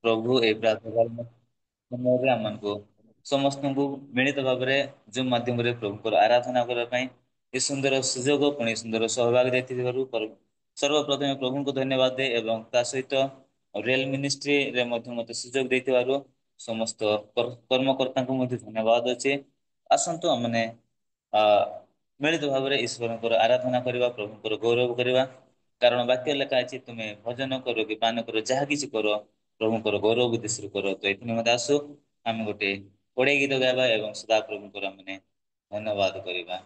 ପ୍ରଭୁ ଏ ପ୍ରାତଃକାଳୀନ ସମୟରେ ଆମମାନଙ୍କୁ ସମସ୍ତଙ୍କୁ ମିଳିତ ଭାବରେ ଜୁମ୍ ମାଧ୍ୟମରେ ପ୍ରଭୁଙ୍କର ଆରାଧନା କରିବା ପାଇଁ ଏ ସୁନ୍ଦର ସୁଯୋଗ ପୁଣି ସୁନ୍ଦର ସହଭାଗ ଦେଇଥିବାରୁ ସର୍ବପ୍ରଥମେ ପ୍ରଭୁଙ୍କୁ ଧନ୍ୟବାଦ ଦେଇ ଏବଂ ତା ସହିତ ରେଲ ମିନିଷ୍ଟ୍ରିରେ ମଧ୍ୟ ମୋତେ ସୁଯୋଗ ଦେଇଥିବାରୁ ସମସ୍ତ କର୍ମକର୍ତ୍ତାଙ୍କୁ ମଧ୍ୟ ଧନ୍ୟବାଦ ଅଛି। ଆସନ୍ତୁ ଆମମାନେ ଆ ମିଳିତ ଭାବରେ ଈଶ୍ୱରଙ୍କର ଆରାଧନା କରିବା, ପ୍ରଭୁଙ୍କର ଗୌରବ କରିବା। କାରଣ ବାକ୍ୟ ଲେଖା ଅଛି ତୁମେ ଭଜନ କର କି ପାନ କର ଯାହା କିଛି କର ପ୍ରଭୁଙ୍କର ଗୌରବ ଉଦ୍ଦେଶ୍ୟ କର। ତ ଏଥିନି ମଧ୍ୟ ଆସୁ ଆମେ ଗୋଟେ ଓଡିଆ ଗୀତ ଗାଇବା ଏବଂ ସଦାପ୍ରଭୁଙ୍କର ମାନେ ଧନ୍ୟବାଦ କରିବା।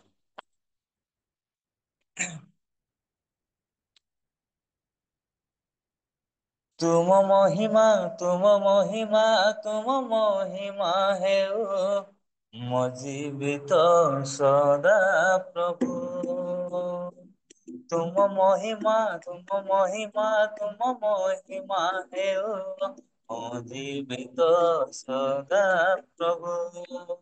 ତୁମ ମହିମା ତୁମ ମହିମା ତୁମ ମହିମା ହେଉ ମୋ ଜୀବିତ ସଦା ପ୍ରଭୁ। ତୁମ ମହିମା ତୁମ ମହିମା ତୁମ ମହିମା ହେଉ ମୋ ଜୀବିତ ସଦା ପ୍ରଭୁ।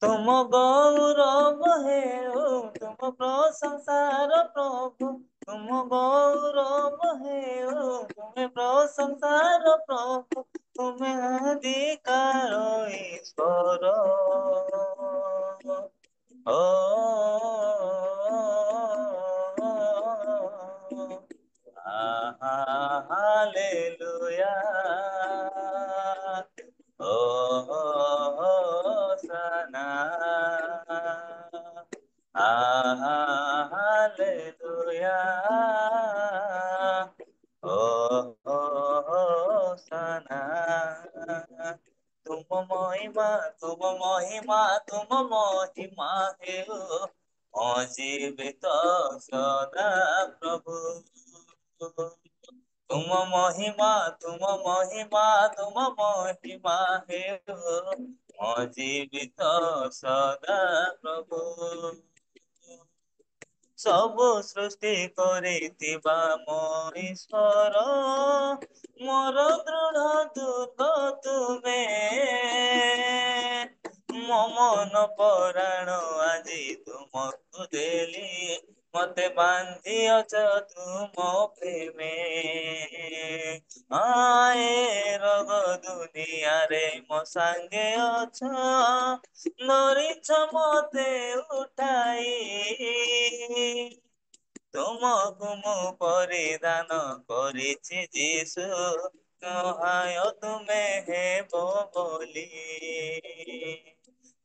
ତୁମ ଗୌରବ ହେଉ ତୁମ ପ୍ରଶଂସାର ପ୍ରଭୁ। ତୁମ ଗୌରବ ହେଉ ତୁମେ ପ୍ରଶଂସାର ପ୍ରଭୁ। ତୁମେ ଅଧିକାର ଈଶ୍ୱର। ଓ ହାଲେଲୁୟା। ହୋଶାନା ହାଲେଲୁୟା। ହୋଶାନା। ତୁମ ମହିମା ତୁମ ମହିମା ତୁମ ମହିମା ହେଉ ମୋ ଜୀବିତ ସଦା ପ୍ରଭୁ। ତୁମ ମହିମା ତୁମ ମହିମା ତୁମ ମହିମା ହେଉ ମୋ ଜୀବିତ ସଦା ପ୍ରଭୁ। ସବୁ ସୃଷ୍ଟି କରିଥିବା ମୋ ଈଶ୍ୱର ମୋର ଦୃଢ ଦୁର୍ଗ ତୁମେ। ମୋ ମନ ପରାଣ ଆଜି ତୁମକୁ ଦେଲି ମତେ ବାନ୍ଧିଅଛ ତୁମ ପ୍ରେମେ। ଏ ରୋଗ ଦୁନିଆରେ ମୋ ସାଙ୍ଗେ ଅଛ ଧରିଛ ମତେ ଉଠାଇ। ତୁମକୁ ମୁଁ ପରିଧାନ କରିଛି ଯୀଶୁ ସହାୟ ତୁମେ ହେବ ବୋଲି।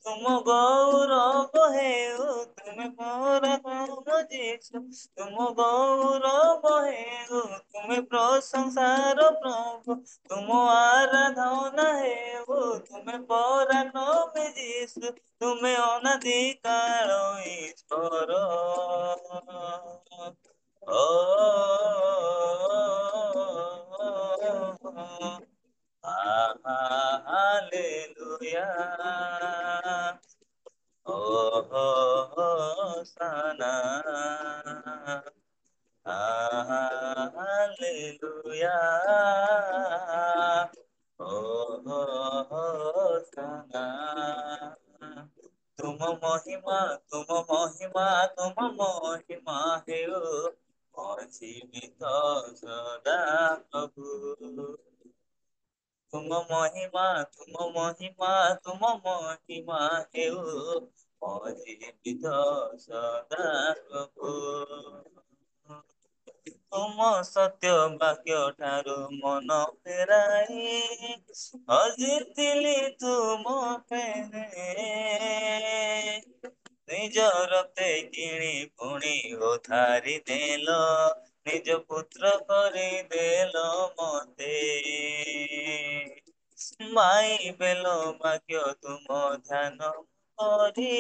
ତୁମ ଗୌରବ ହେଉ ତୁମେ ପରାକ୍ରମ ଯୀଶୁ। ତୁମ ଗୌରବ ହେଉ ତୁମେ ପ୍ରଶଂସାର ପ୍ରଭୁ। ତୁମ ଆରାଧନା ହେଉ ତୁମେ ପରାକ୍ରମେ ଯୀଶୁ। ତୁମେ ଅନାଦି କାଳ ଈଶ୍ୱର। ଓ ହାଲେଲୁୟା। ହୋଶାନା ହାଲେଲୁୟା। ହୋଶାନା। ତୁମ ମହିମା ତୁମ ମହିମା ତୁମ ମହିମା ହେଉ ମୋ ଜୀବିତ ସଦା ପ୍ରଭୁ। ତୁମ ମହିମା ତୁମ ମହିମା ତୁମ ମହିମା ହେଉ ମୋ ଜୀବିତ ସଦା ପ୍ରଭୁ। ତୁମ ସତ୍ୟ ବାକ୍ୟ ଠାରୁ ମନ ଫେରାଇ ହଜିଥିଲି ତୁମ ପ୍ରେମେ। ନିଜ ରକ୍ତେ କିଣି ପୁଣି ଉଦ୍ଧାରି ଦେଲ ନିଜ ପୁତ୍ର କରିଦେଲ ମତେ। ବାଇବେଲ ବାକ୍ୟ ତୁମ ଧ୍ୟାନ କରି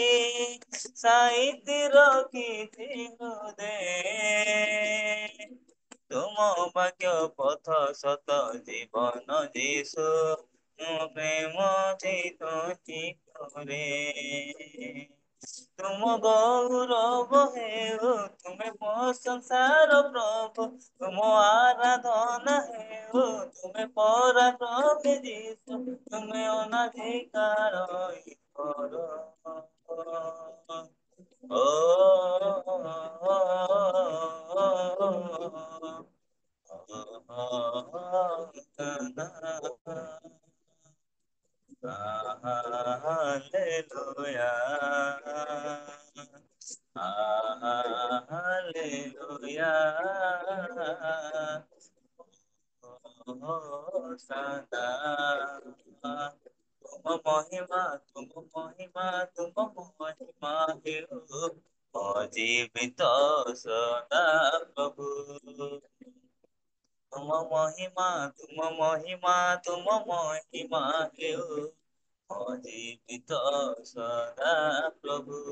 ସାଇତି ରଖିଛି ହୃଦେ। ତୁମ ବାକ୍ୟ ପଥ ସତ ଜୀବନ ଯୀଶୁ ମୋ ପ୍ରେମ ଚିତ ଚିତ୍ତରେ। ତୁମ ଗୌରବ ହେଉ ତୁମେ ପ୍ରଶଂସାର ପ୍ରଭୁ। ତୁମ ଆରାଧନା ହେଉ ତୁମେ ପରାକ୍ରମେ ଯୀଶୁ। ତୁମେ ଅନାଦି କାଳ ଈଶ୍ୱର। ଓ ସଦା ତୁମ ମହିମା ତୁମ ମହିମା ହେଉ ମୋ ଜୀବିତ ସଦା ପ୍ରଭୁ। ତୁମ ମହିମା ତୁମ ମହିମା ହେଉ ମୋ ଜୀବିତ ସଦା ପ୍ରଭୁ।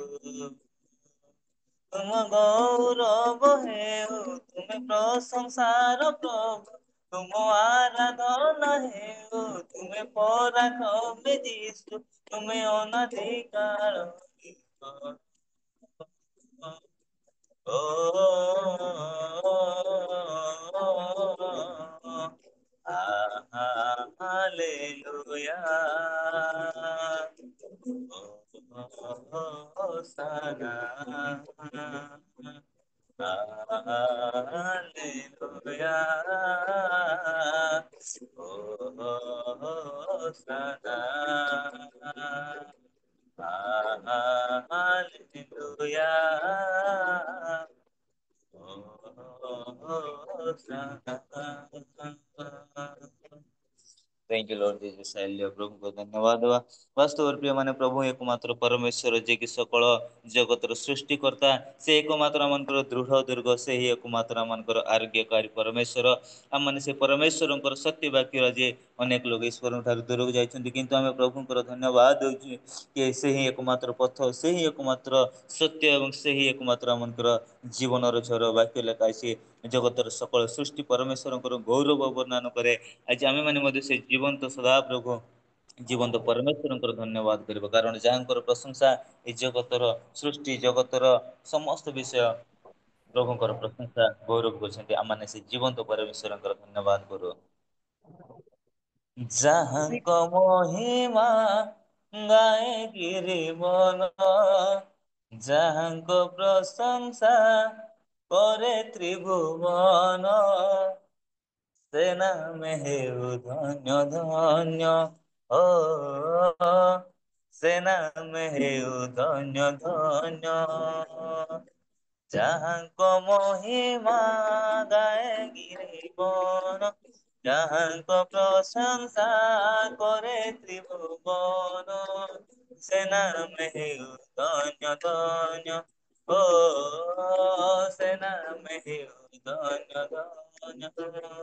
ତୁମ ଗୌରବ ହେଉ ତୁମେ ପ୍ରଶଂସାର ପ୍ରଭୁ। ତୁମ ଆରାଧନା ହେଉ ତୁମେ ପରାକ୍ରମେ ଯିଶୁ ତୁମେ ଅନାଦିକାଳ ଓ Thank you, Lord Jesus. Hallelujah. ପ୍ରଭୁଙ୍କୁ ଧନ୍ୟବାଦ ଦେବା। ବାସ୍ତବରେ ପ୍ରିୟ ମାନେ ପ୍ରଭୁ ଏକମାତ୍ର ପରମେଶ୍ୱର ଯିଏକି ସକଳ ଜଗତର ସୃଷ୍ଟିକର୍ତ୍ତା, ସେ ଏକମାତ୍ର ଆମଙ୍କର ଦୃଢ଼ ଦୁର୍ଗ, ସେହି ଏକମାତ୍ର ଆମଙ୍କର ଆରୋଗ୍ୟକାରୀ ପରମେଶ୍ୱର। ଆମମାନେ ସେ ପରମେଶ୍ୱରଙ୍କର ସତ୍ୟ ବାକ୍ୟ ଯେ ଅନେକ ଲୋକ ଈଶ୍ୱରଙ୍କ ଠାରୁ ଦୂରକୁ ଯାଇଛନ୍ତି, କିନ୍ତୁ ଆମେ ପ୍ରଭୁଙ୍କର ଧନ୍ୟବାଦ ଦେଉଛୁ କି ସେହି ଏକମାତ୍ର ପଥ, ସେହି ଏକମାତ୍ର ସତ୍ୟ ଏବଂ ସେହି ଏକମାତ୍ର ଆମଙ୍କର ଜୀବନର ଝର ବାକ୍ୟ ଲେଖା ଅଛି। ଜଗତର ସକଳ ସୃଷ୍ଟି ପରମେଶ୍ୱରଙ୍କର ଗୌରବ ବର୍ଣ୍ଣନ କରେ। ଆଜି ଆମେମାନେ ମଧ୍ୟ ସେ ଜୀବନ୍ତ ସଦାପ୍ରଭୁ ଜୀବନ୍ତ ପରମେଶ୍ୱରଙ୍କର ଧନ୍ୟବାଦ କରିବ, କାରଣ ଯାହାଙ୍କର ପ୍ରଶଂସା ଏ ଜଗତର ସୃଷ୍ଟି ଜଗତର ସମସ୍ତ ବିଷୟ ପ୍ରଭୁଙ୍କର ପ୍ରଶଂସା ଗୌରବ କରୁଛନ୍ତି। ଆମମାନେ ସେ ଜୀବନ୍ତ ପରମେଶ୍ୱରଙ୍କର ଧନ୍ୟବାଦ କରୁ। ଯାହାଙ୍କ ମହିମା ଗାଏ ଗିରିବନ, ଯାହାଙ୍କ ପ୍ରଶଂସା କରେ ତ୍ରିଭୁବନ, ସେ ନାମେ ହେଉ ଧନ୍ୟ ଧନ୍ୟ। ଓ ସେ ନାମେ ହେଉ ଧନ୍ୟ ଧନ୍ୟ। ଯାହାଙ୍କ ମହିମା ଗାଏ ଗିରିବନ, ଯାହାଙ୍କ ପ୍ରଶଂସା କରେ ତ୍ରିଭୁବନ, ସେ ନାମେ ହେଉ ଧନ୍ୟ ଧନ୍ୟ। ଓ ସେ ନାମେ ହେଉ ଧନ୍ୟ ଧନ୍ୟ।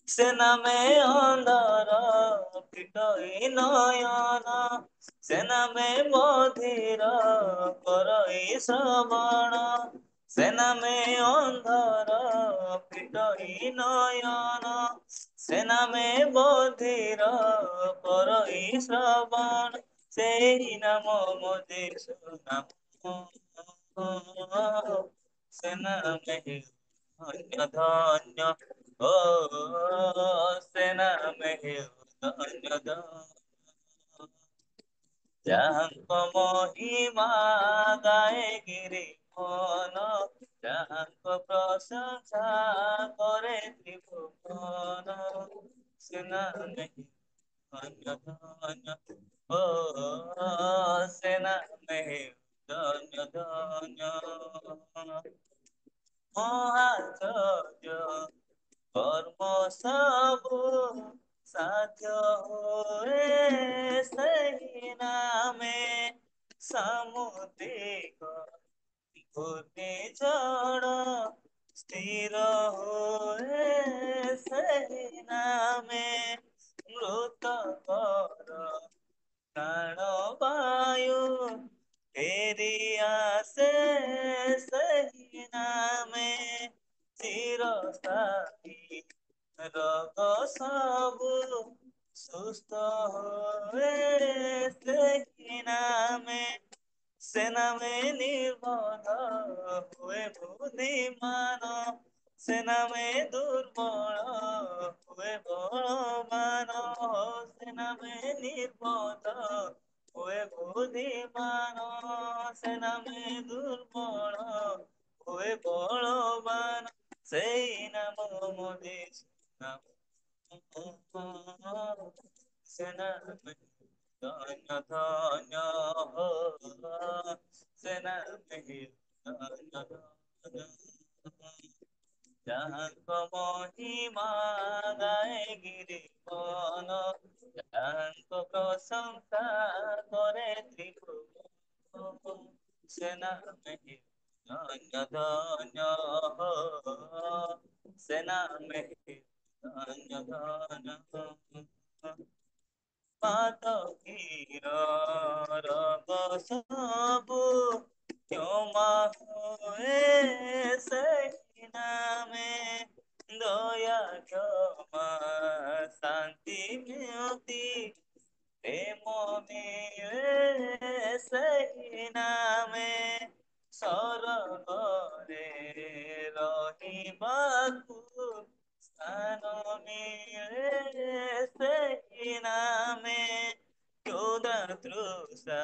ସେ ନାମେ ଅନ୍ଧର ଫିଟଇ ନୟନ, ସେ ନାମେ ବଧିର କରଇ ଶ୍ରବଣ, ସେ ନାମେ ଅନ୍ଧର ଫିଟଇ ନୟନ, ସେ ନାମେ ବଧିର କରଇ ଶ୍ରବଣ, ସେହି ନାମ ମୋ ଯୀଶୁ ନାମ, ସେ ନାମେ ହେଉ ଧନ୍ୟ ଧନ୍ୟ। ଓ ସେ ନାମେ ହେଉ ଧନ୍ୟ ଧନ୍ୟ। ଯାହାଙ୍କ ମହିମା ଗାଏ ଗିରିବନ, ଯାହାଙ୍କ ପ୍ରଶଂସା କରେ ତ୍ରିଭୁବନ, ସେ ନାମେ ଧନ୍ୟ ଧନ୍ୟ। ଓ ସେ ନାମେ ହେଉ ଧନ୍ୟ ଧନ୍ୟ। ମହାଚର୍ଯ୍ୟ କର୍ମ ସବୁ ସାଧ୍ୟ ହୁଏ ସେହି ନାମେ, ସାମୁଦ୍ରିକ ଘୂର୍ଣ୍ଣିଝଡ଼ ସ୍ଥିର ହୁଏ ସେହି ନାମେ, ମୃତକର ପ୍ରାଣବାୟୁ ଫେରି ଆସେ ସେହି ନାମେ, ଚିରସ୍ଥାୟୀ ରୋଗ ସବୁ ସୁସ୍ଥ ହୁଏ ସେହି ନାମେ, ସେ ନାମେ ନିର୍ବୋଧ ହୁଏ ବୁଦ୍ଧିମାନ, ସେ ନାମେ ଦୁର୍ବଳ ହୁଏ ବଳବାନ, ସେ ନାମେ ନିର୍ବୋଧ ହୁଏ ବୁଦ୍ଧିମାନ, ସେ ନାମେ ଦୁର୍ବଳ ହୁଏ ବଳବାନ, ସେଇ ନାମ ମୋ ଯୀଶୁ ନାମ, सेना में धन्य धन्य हो, सेना में धन्य धन्य ଯାହାଙ୍କ ମହିମା ଗାଏ ଗିରିବନ, ଯାହାଙ୍କ ପ୍ରଶଂସା କରେ ତ୍ରିଭୁବନ, ସେନା ମେହି ଧନ୍ୟ ଧନ୍ୟ ହୋ, ସେନା ମେହି ଧନ୍ୟ ଧନ୍ୟ ପାଦ ରବ ସବୁ କ୍ଷମା ହୁଏ ସେଇ ନାମେ, ଦୟା କ୍ଷମା ଶାନ୍ତି ମିଳନ୍ତି ପ୍ରେମ ମିଳେ ସେଇ ନାମେ, ସରଗରେ ରହିବାକୁ ସ୍ଥାନ ମିଳେ ସେଇ ନାମେ, ଯୋଦ୍ଧା ତୃଷା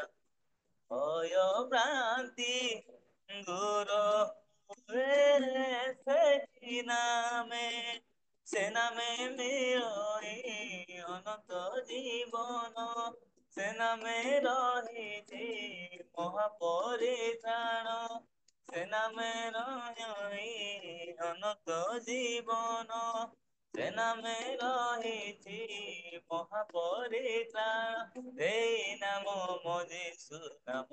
ভয় ভ্রান্তি দূর হুয়ে সেই নামে, সে নামে মিলই অনন্ত জীবন, সে নামে রহিছি মহাপরিত্রাণ, সে নামে রহি অনন্ত জীবন, ସେ ନାମେ ରହିଛି ମହାପରିତ୍ରାଣ, ସେଇ ନାମ ମୋ ଯୀଶୁ ନାମ,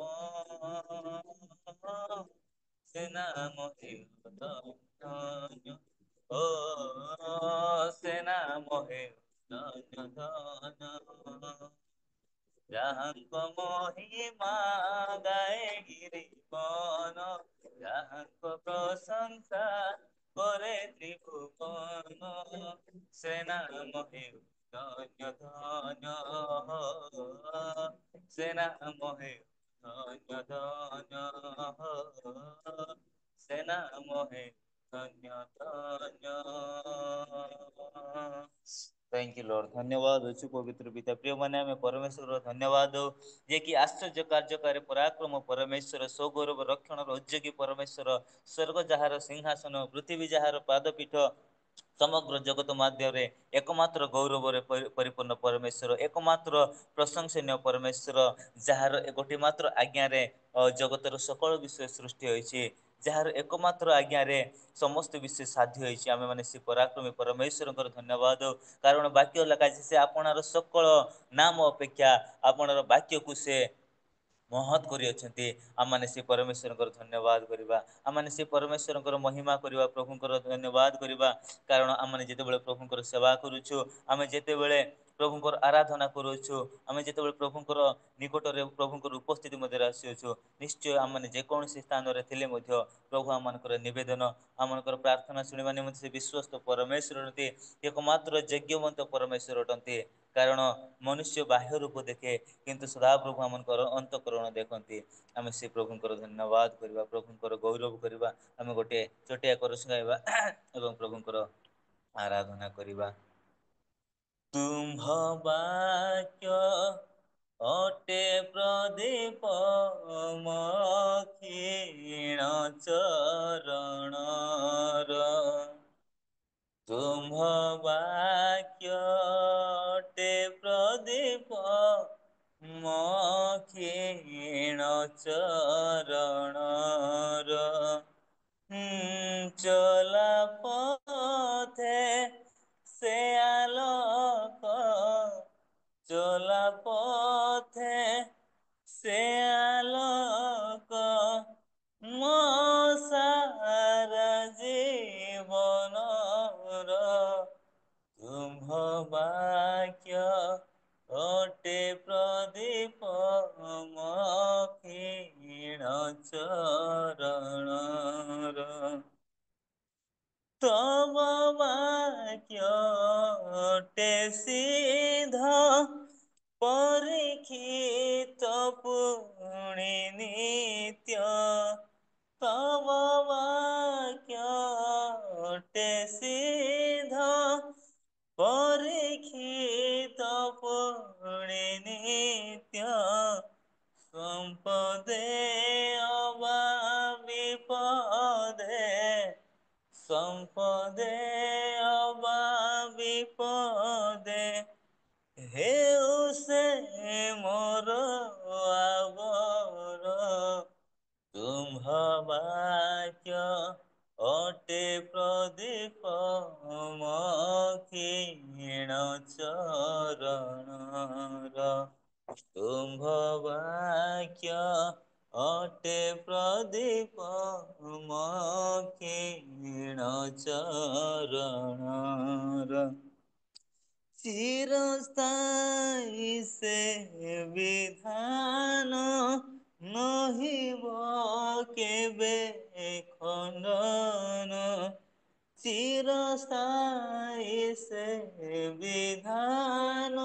ସେ ନାମ ହେଉ ଧନ୍ୟ, ଓ ସେ ନାମ ହେଉ ଧନ୍ୟ ଧନ୍ୟ, ଯାହାଙ୍କ ମହିମା ଗାଏ ଗିରିବନ, ଯାହାଙ୍କ ପ୍ରଶଂସା କରେ ତ୍ରିଭୁବନ, ସେ ନାମ ହେଉ ଧନ୍ୟ ଧନ୍ୟ ହୋ, ସେ ନାମ ହେଉ ଧନ୍ୟ ଧନ୍ୟ ହୋ, ସେ ନାମ ହେଉ ଧନ୍ୟ ଧନ୍ୟ। थैंक यू लॉर्ड, धन्यवाद अच्छु पवित्र पिता। प्रिय माने आमे परमेश्वर धन्यवाद दो जे कि आश्चर्य कार्यकारी पराक्रम परमेश्वर, सौगौरव रक्षण उद्योगी परमेश्वर, स्वर्ग जाହାର सिंहासन पृथ्वी जाହାର पादपीठ, समग्र जगत माध्यमे एकमात्र गौरवरे परिपूर्ण परमेश्वर, एकमात्र प्रशंसनीय परमेश्वर, ଯାହାର ଗୋଟିଏ ମାତ୍ର ଆଜ୍ଞାରେ ଜଗତର ସକଳ ବିଷୟ ସୃଷ୍ଟି ହୋଇଛି, ଯାହାର ଏକମାତ୍ର ଆଜ୍ଞାରେ ସମସ୍ତ ବିଷୟ ସାଧ୍ୟ ହୋଇଛି। ଆମେମାନେ ସେ ପରାକ୍ରମୀ ପରମେଶ୍ୱରଙ୍କର ଧନ୍ୟବାଦ, କାରଣ ବାକ୍ୟ ଲେଖାଛି ସେ ଆପଣାର ସକଳ ନାମ ଅପେକ୍ଷା ଆପଣର ବାକ୍ୟକୁ ସେ ମହତ୍ କରିଅଛନ୍ତି। ଆମମାନେ ସେ ପରମେଶ୍ୱରଙ୍କର ଧନ୍ୟବାଦ କରିବା, ଆମମାନେ ସେ ପରମେଶ୍ୱରଙ୍କର ମହିମା କରିବା, ପ୍ରଭୁଙ୍କର ଧନ୍ୟବାଦ କରିବା, କାରଣ ଆମମାନେ ଯେତେବେଳେ ପ୍ରଭୁଙ୍କର ସେବା କରୁଛୁ, ଆମେ ଯେତେବେଳେ ପ୍ରଭୁଙ୍କର ଆରାଧନା କରୁଛୁ, ଆମେ ଯେତେବେଳେ ପ୍ରଭୁଙ୍କର ନିକଟରେ ପ୍ରଭୁଙ୍କର ଉପସ୍ଥିତି ମଧ୍ୟରେ ଆସିଅଛୁ, ନିଶ୍ଚୟ ଆମମାନେ ଯେକୌଣସି ସ୍ଥାନରେ ଥିଲେ ମଧ୍ୟ ପ୍ରଭୁ ଆମମାନଙ୍କର ନିବେଦନ, ଆମମାନଙ୍କର ପ୍ରାର୍ଥନା ଶୁଣିବା ନିମନ୍ତେ ସେ ବିଶ୍ୱସ୍ତ ପରମେଶ୍ୱର ଅଟନ୍ତି, ଏକମାତ୍ର ଯଜ୍ଞବନ୍ତ ପରମେଶ୍ୱର ଅଟନ୍ତି। କାରଣ ମନୁଷ୍ୟ ବାହ୍ୟ ରୂପ ଦେଖେ କିନ୍ତୁ ସଦାପ୍ରଭୁ ଆମଙ୍କର ଅନ୍ତଃକରଣ ଦେଖନ୍ତି। ଆମେ ସେ ପ୍ରଭୁଙ୍କର ଧନ୍ୟବାଦ କରିବା, ପ୍ରଭୁଙ୍କର ଗୌରବ କରିବା। ଆମେ ଗୋଟେ ଛୋଟିଆ କରସ ଗାଇବା ଏବଂ ପ୍ରଭୁଙ୍କର ଆରାଧନା କରିବା। ତୁମ୍ଭ ବାକ୍ୟ ଅଟେ ପ୍ରଦୀପ ମୋ କ୍ଷୀଣ ଚରଣର, ତୁମ୍ଭ ବାକ୍ୟ ଅଟେ ପ୍ରଦୀପ ମୋ କ୍ଷୀଣ ଚରଣର, ଚଲା ପଥେ ସେ ଆଲୋକ, চলা পথে সে আলোক, ମୋ ସାରା ଜୀବନର, ତୁମ୍ଭ ବାକ୍ୟ ଅଟେ ପ୍ରଦୀପ ମୋ କ୍ଷୀଣ ଚରଣର, ତବ ବାକ୍ୟ ଅଟେ ସିଦ୍ଧ ପରୀକ୍ଷିତ ପୁଣି ନିତ୍ୟ, ତବ ବାକ୍ୟ ଅଟେ ସିଦ୍ଧ ପରୀକ୍ଷିତ ପୁଣି ନିତ୍ୟ, ସମ୍ପଦେ ଅବା ବିପଦେ, ସମ୍ପଦେ ଅବା ବିପଦେ दे ହେଉ ସେ ମୋର ଆବର ତୁମ୍ଭ ବାକ୍ୟ ଅଟେ ପ୍ରଦୀପ ମୋ କ୍ଷୀଣ ଚରଣର ତୁମ୍ଭ ବାକ୍ୟ ଅଟେ ପ୍ରଦୀପ ମୋ କ୍ଷୀଣ ଚରଣର চিরস্থায়ী সে বিধান নহিব কেবে খণ্ডন চিরস্থায়ী সে বিধান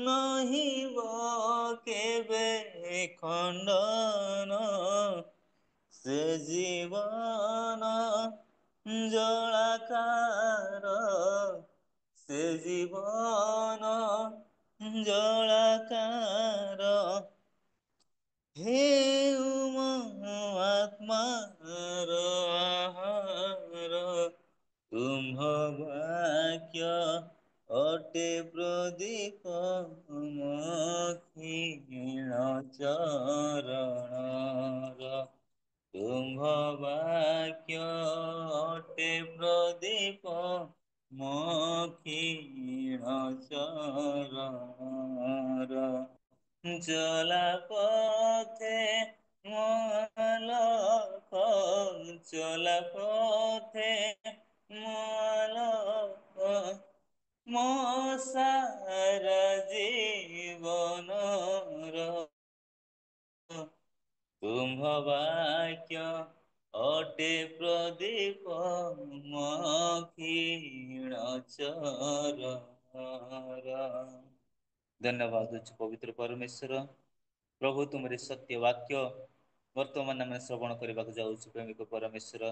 নহিব কেবে খণ্ডন সে জীবন জলাকার ସେ ଜୀବନ ଜଳାକାର ହେଉ ମୋ ଆତ୍ମାର ଆହାର ତୁମ୍ଭ ବାକ୍ୟ ଅଟେ ପ୍ରଦୀପ ମୋ କ୍ଷୀଣ ଚରଣର ତୁମ୍ଭ ବାକ୍ୟ ଅଟେ ପ୍ରଦୀପ ମୋ କ୍ଷୀଣ ଚରଣର ଚଲା ପଥେ ମୋଲୋକ ଚଲା ପଥେ ମୋଲୋକ ମୋ ସାରା ଜୀବନର ତୁମ୍ଭ ବାକ୍ୟ ଅଟେ ପ୍ରଦୀପ ମୋ କ୍ଷୀଣ ଚରଣର ଧନ୍ୟବାଦ ଦେଉଛି ପବିତ୍ର ପରମେଶ୍ୱର ପ୍ରଭୁ ତୁମରି ସତ୍ୟ ବାକ୍ୟ ବର୍ତ୍ତମାନ ଆମେ ଶ୍ରବଣ କରିବାକୁ ଯାଉଛୁ ପ୍ରେମିକ ପରମେଶ୍ୱର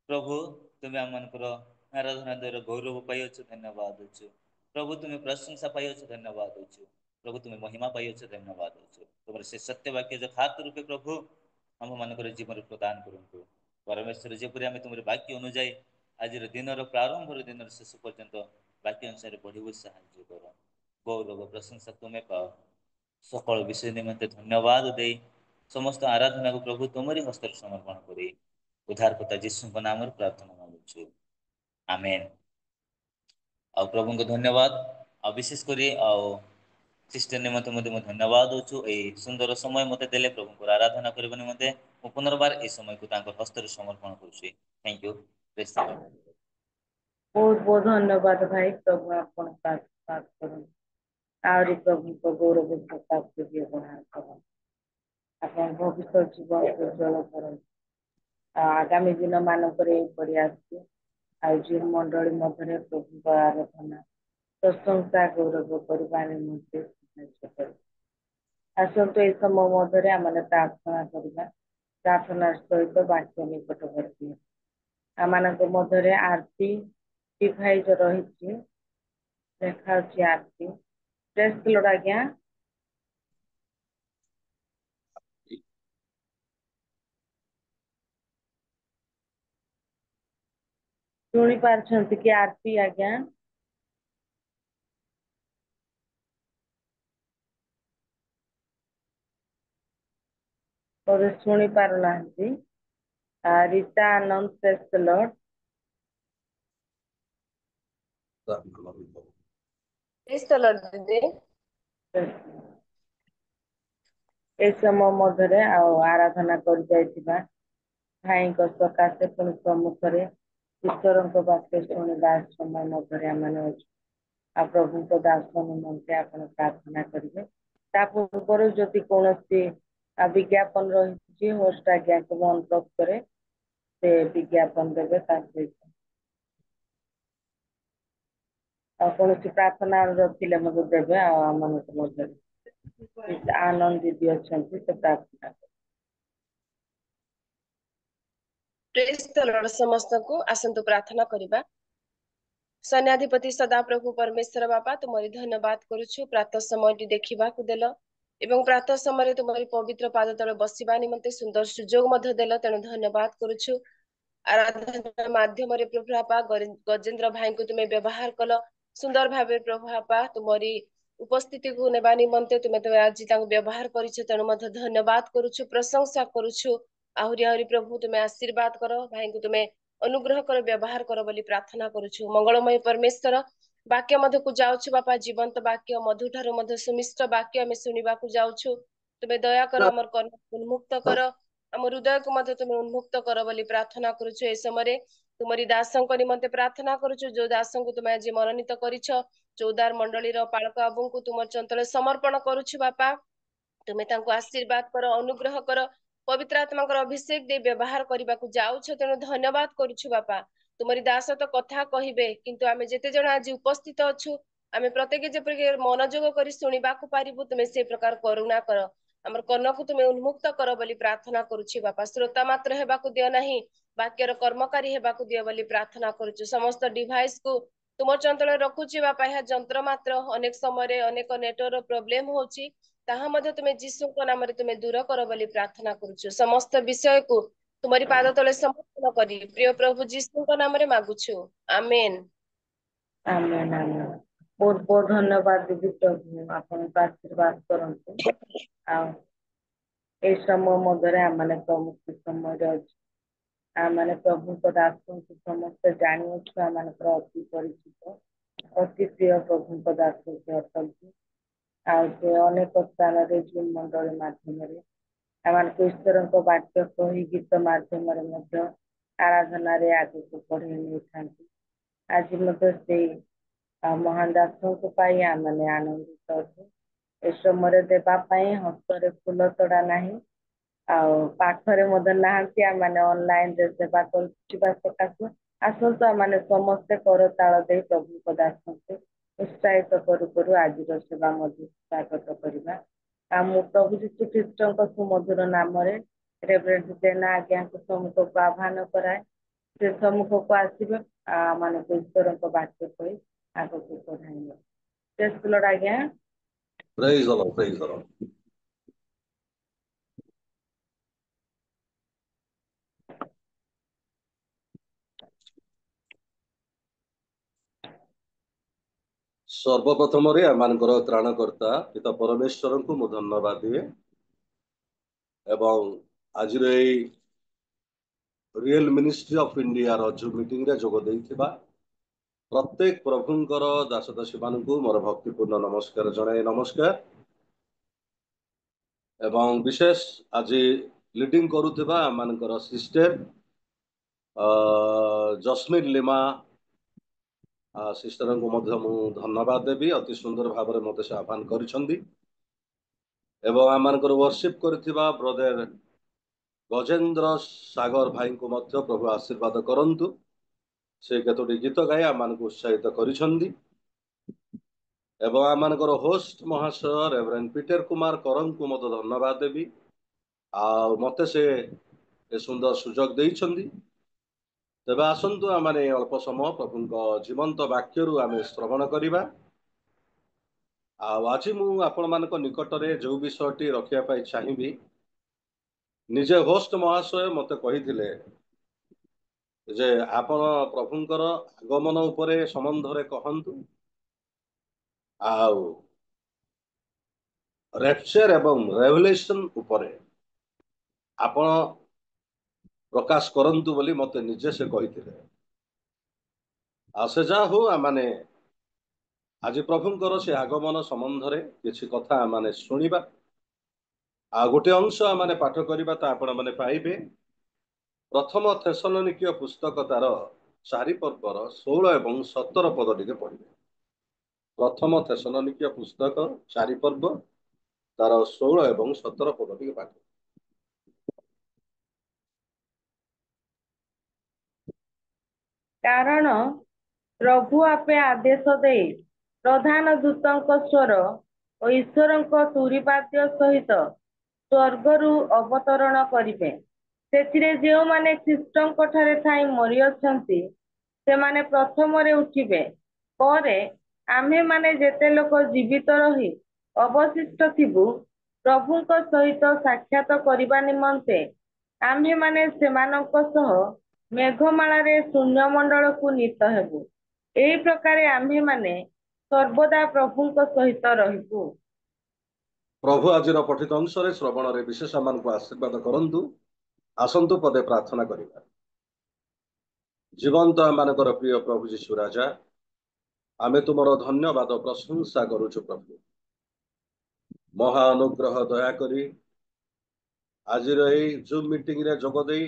ପ୍ରଭୁ ତୁମେ ଆମମାନଙ୍କର ଆରାଧନା ଦ୍ୱାରା ଗୌରବ ପାଇଅଛ ଧନ୍ୟବାଦ ଦେଉଛୁ ପ୍ରଭୁ ତୁମେ ପ୍ରଶଂସା ପାଇଅଛ ଧନ୍ୟବାଦ ଦେଉଛୁ ପ୍ରଭୁ ତୁମେ ମହିମା ପାଇଅଛ ଧନ୍ୟବାଦ ଦେଉଛୁ ତୁମର ସେ ସତ୍ୟ ବାକ୍ୟ ଯଥାର୍ଥ ରୂପେ ପ୍ରଭୁ ଆମମାନଙ୍କର ଜୀବନରେ ପ୍ରଦାନ କରନ୍ତୁ ପରମେଶ୍ୱର ଯେପରି ଆମେ ତୁମର ବାକ୍ୟ ଅନୁଯାୟୀ ଆଜିର ଦିନର ପ୍ରାରମ୍ଭର ଦିନର ଶେଷ ପର୍ଯ୍ୟନ୍ତ ବାକ୍ୟ ଅନୁସାରେ ବଢ଼ିବୁ ସାହାଯ୍ୟ କର ଗୌରବ ପ୍ରଶଂସା ତୁମେ ପାଅ ସକଳ ବିଷୟ ନିମନ୍ତେ ଧନ୍ୟବାଦ ଦେଇ ସମସ୍ତ ଆରାଧନାକୁ ପ୍ରଭୁ ତୁମରି ହସ୍ତରେ ସମର୍ପଣ କରି ଉଦ୍ଧାରକର୍ତ୍ତା ଯୀଶୁଙ୍କ ନାମରେ ପ୍ରାର୍ଥନା କରୁଛୁ ଆମେନ୍ ଆଉ ପ୍ରଭୁଙ୍କୁ ଧନ୍ୟବାଦ ଆଉ ବିଶେଷ କରି ଆଉ ସିଷ୍ଟର ନିମନ୍ତେ ମଧ୍ୟ ମୁଁ ଧନ୍ୟବାଦ ଦେଉଛୁ ଏଇ ସୁନ୍ଦର ସମୟ ମୋତେ ଦେଲେ ପ୍ରଭୁଙ୍କର ଆରାଧନା କରିବା ନିମନ୍ତେ ମୁଁ ପୁନର୍ବାର ଏହି ସମୟକୁ ତାଙ୍କ ହସ୍ତରେ ସମର୍ପଣ କରୁଛି ଥ୍ୟାଙ୍କ ୟୁ ପ୍ରେଜ୍ ଦ ଲର୍ଡ ବହୁତ ବହୁତ ଧନ୍ୟବାଦ ଭାଇ ପ୍ରଭୁ ଆପଣ କରନ୍ତୁ ଆହୁରି ପ୍ରଭୁଙ୍କ ଗୌରବ ପ୍ରତାପ ଯୋଗ୍ୟ ବଢାଅ କରନ୍ତୁ ଆପଣ ଭବିଷ୍ୟତ ଜୀବନ ଉଜ୍ଜଳ କରନ୍ତୁ ଆଉ ଆଗାମୀ ଦିନ ମାନଙ୍କରେ ଏପରି ଆସୁଛି ଆଉ ଯେଉଁ ମଣ୍ଡଳୀ ମଧ୍ୟରେ ପ୍ରଭୁଙ୍କ ଆରାଧନା ପ୍ରଶଂସା ଗୌରବ କରିବା ନିମନ୍ତେ ସାହାଯ୍ୟ କରିବ ଆସନ୍ତୁ ଏ ସମୟ ମଧ୍ୟରେ ଆମେ ପ୍ରାର୍ଥନା କରିବା ପ୍ରାର୍ଥନା ସହିତ ବାକ୍ୟ ନିକଟବର୍ତ୍ତୀ ଆମମାନଙ୍କ ମଧ୍ୟରେ ଆରତି ଡିଭାଇସ୍ ରହିଛି ଦେଖାଉଛି ଆରତି ପ୍ରେଜ୍ ଦି ଲର୍ଡ ଆଜ୍ଞା ଶୁଣି ପାରୁଛନ୍ତି କି ଆରତି ଆଜ୍ଞା ବୋଧେ ଶୁଣି ପାରୁନାହାନ୍ତି ରୀତା ଆନନ୍ଦ ପ୍ରେଜ୍ ଦି ଲର୍ଡ ପ୍ରେଜ୍ ଦି ଲର୍ଡ ଦିଦି ଏ ସମୟ ମଧ୍ୟରେ ଆଉ ଆରାଧନା କରି ଯାଇଥିବା ଭାଇଙ୍କ ସକାଶେ ପୁଣି ସମ୍ମୁଖରେ ଈଶ୍ୱରଙ୍କ ବାକ୍ୟ ଶୁଣିବା ସମୟ ମଧ୍ୟରେ ଆମେ ଅଛୁ ଆଉ ପ୍ରଭୁଙ୍କ ଦାସ ନିମନ୍ତେ ଆପଣ ପ୍ରାର୍ଥନା କରିବେ ତା ପୂର୍ବରୁ ଯଦି କୌଣସି ବିଜ୍ଞାପନ ରହିଛି ହୋଷ୍ଟ ଆଜ୍ଞାକୁ ମୁଁ ଅନୁରୋଧ କରେ ସେ ବିଜ୍ଞାପନ ଦେବେ ତା ସହିତ ଆଉ କୌଣସି ପ୍ରାର୍ଥନା ରଖିଲେ ମଧ୍ୟ ଦେବେ ଆଉ ଆମମାନଙ୍କ ମଧ୍ୟରେ ଆନନ୍ଦ ଦିଦି ଅଛନ୍ତି ସେ ପ୍ରାର୍ଥନା ପ୍ରେଜ୍ ଦି ଲର୍ଡ ସମସ୍ତଙ୍କୁ ଆସନ୍ତୁ ପ୍ରାର୍ଥନା କରିବା ସୈନ୍ୟାଧିପତି ସଦାପ୍ରଭୁ ପରମେଶ୍ୱର ବାପା ତୁମରି ଧନ୍ୟବାଦ କରୁଛୁ ପ୍ରାତଃ ସମୟଟି ଦେଖିବାକୁ ଦେଲ ଏବଂ ପ୍ରାତଃ ସମୟରେ ତୁମରି ପବିତ୍ର ପାଦ ତଳେ ବସିବା ନିମନ୍ତେ ସୁନ୍ଦର ସୁଯୋଗ ମଧ୍ୟ ଦେଲ ତେଣୁ ଧନ୍ୟବାଦ କରୁଛୁ ଆରାଧନା ମାଧ୍ୟମରେ ପ୍ରଭୁ ବାପା ଗଜେନ୍ଦ୍ର ଭାଇଙ୍କୁ ତୁମେ ବ୍ୟବହାର କଲ सुंदर भाव प्रभु आपा तुमरी उपस्थिति को नेबा निमंते तुमे तो आज व्यवहार करिछ तेणु मध्य धन्यवाद करूछु प्रशंसा करूछु आहुरी आहुरी प्रभु तुम्हें आशीर्वाद कर भाई को तुम्हें अनुग्रह कर व्यवहार कर बोली प्रार्थना करूछु मंगलमय परमेश्वर वाक्य मध्य को जाउछु बापा जीवंत वाक्य मधु ठारो मध्य सुमिष्ट वाक्य हमें सुनिबा को जाउछु तुम्हें दया कर हमर कर्म उन्मुक्त कर हम हृदय को मध्य तुम्हें उन्मुक्त कर बोली प्रार्थना करूछु ए समय तुमरी दासंक निमंते प्रार्थना करूछु जो दासंक तुम्हें आज मनोनीत करिछ चौदार मंडलीर पालक बाबूंकु तुम चंतले समर्पण करूछु बापा तुम्हें तांको आशीर्वाद कर अनुग्रह कर पवित्र आत्मा अभिषेक दे व्यवहार करने को जाउछ तेणु धन्यवाद करूछु बापा तुमरी दास तो कथा कहिबे किंतु आमे जेते जण आज उपस्थित अछु आमे प्रत्येक जेपरि मनोयोग करी सुनिबा को पारिबु तुमे से प्रकार करुणा कर हमर कर्ण को तुमे उन्मुक्त कर बोली प्रार्थना करूछि बापा श्रोता मात्र हेबा को दियो नाही वाक्यर कर्मकारी हेबा को दियो बोली प्रार्थना करूछु समस्त डिवाइस को तुम चंचल रखुछि बापा यह जंत्र मात्र अनेक समय अनेक नेटवर्क प्रोब्लेम होछि ताहा मध्य तुम्हें जीशुଙ୍କ नाम तुम्हें दूर कर बोली प्रार्थना करूछु समस्त विषय को तुम्हारी पाद तले समर्पण करी प्रिय प्रभु जीशुଙ୍କ नाम रे मागुछु आमेन आमेन आमेन बहुत बहुत धन्यवाद दीदी प्रभु आपनको आशीर्वाद करंतु आ ए समय मधुर आम प्रमुख समय आम प्रभु दास समस्त जानी आम अति परिचित अति प्रिय प्रभु दास अटंती अनेक स्थान जून मंडल मध्यम आम ईश्वर वाक्य कही गीत मध्यम आराधन आगे को बढ़े नहीं था आज से महान दास आम आनंदित अच्छे ए समय देवाई हस्तरे फूल तड़ा ना पाखरे मैंने ऑनलाइन सेवा कर सकाशु आसतु आम समस्ते करताल दे प्रभु दास उत्साहित करू आज सेवा स्वागत करवा मु प्रभु जीशु ख्रीस्ट सुमधुर नाम रेवरेंट जेना आज्ञा को सम्मुख को आह्वान कराए से सम्मुख को आसवे मान ईश्वर वाक्य कही आग को बढ़ाइए आज्ञा Praise the Lord, praise the Lord. सर्वप्रथम आमर त्राणकर्ता पिता परमेश्वर को मु धन्यवाद दिए एवं आज रियल मिनिस्ट्री ऑफ इंडिया जो मीटिंग रे जोग देइथिबा प्रत्येक प्रभुंकर दास दासी मानकु मोर भक्तिपूर्ण नमस्कार जनाए नमस्कार एवं विशेष आज लीडिंग करुथिबा आमनकर सिस्टर जस्मिन लिमा सिस्टर को मध्य मु धन्यवाद देवी अति सुंदर भाव में मत से आह्वान करिसंदी एवं आमनकर वर्शिप करथिबा ब्रदर गजेंद्र सागर भाई को मध्य प्रभु आशीर्वाद करंतु से केतोटी गीत गाय आमन को उत्साहित करिसंदी एवं आमनकर होस्ट महाशय रेवरेंड पीटर कुमार करन को मत धन्यवाद देवी आ मते से ए सुंदर सुजोग देइछंदी तेबे आसंतु आमने अल्प समय प्रभु जीवंत वाक्य आम श्रवण करवा आज मु आपण मान निकट में जो विषयटी रखापी चाहिए निजे होस्ट महाशय मत कही जे आपण प्रभुंकर आगमन उपरे संबंध कहतु रेप्चर एवं रेवलेशन उपरे आपण प्रकाश करंतु बोली मते निजे से कही से जा हो माने आज प्रभुंकर से आगमन संबंध रे किछि कथा माने सुनिबा गोटे अंश माने पाठ करबा ता आपण माने पाइबे प्रथम थेसलोनिकीय पुस्तक तार 4 पर्वर 16 एवं 17 पद टिके पढ़िबे प्रथम थेसलोनिकीय पुस्तक 4 पर्व तार 16 एवं 17 पद टिके पाठ कारण प्रभु आपे आदेश दे प्रधान दूतंक स्वर और ईश्वरंक तुरीवाद्य सहित स्वर्गरु अवतरण करिवे सेथिरे जेउ माने ख्रीष्टंक ठारे थाई मरि अछंती से माने प्रथम रे उठिबे परे आम्हे माने जेते लोक जीवित रही अवशिष्ट थिबु प्रभुंक सहित साक्षात करिबा निमंते आम्हे माने सेमानंक सह मेघमाला रे शून्य मंडल को नीत हेबु ଏହି ପ୍ରକାରେ ଆମ୍ଭେମାନେ ସର୍ବଦା ପ୍ରଭୁଙ୍କ ସହିତ ରହିବୁ। ପ୍ରଭୁ ଆଜିର ପଠିତ ଅଂଶରେ ଶ୍ରବଣରେ ବିଶେଷ ମାନଙ୍କୁ ଆଶୀର୍ବାଦ କରନ୍ତୁ। ଆସନ୍ତୁ ପଦେ ପ୍ରାର୍ଥନା କରିବା। ଜୀବନ୍ତ ଆମମାନଙ୍କର ପ୍ରିୟ ପ୍ରଭୁ ଯୀଶୁ ରାଜା, ଆମେ ତୁମର ଧନ୍ୟବାଦ ପ୍ରଶଂସା କରୁଛୁ ପ୍ରଭୁ। ମହା ଅନୁଗ୍ରହ ଦୟାକରି ଆଜିର ଏହି ଜୁମ୍ ମିଟିଂରେ ଯୋଗ ଦେଇ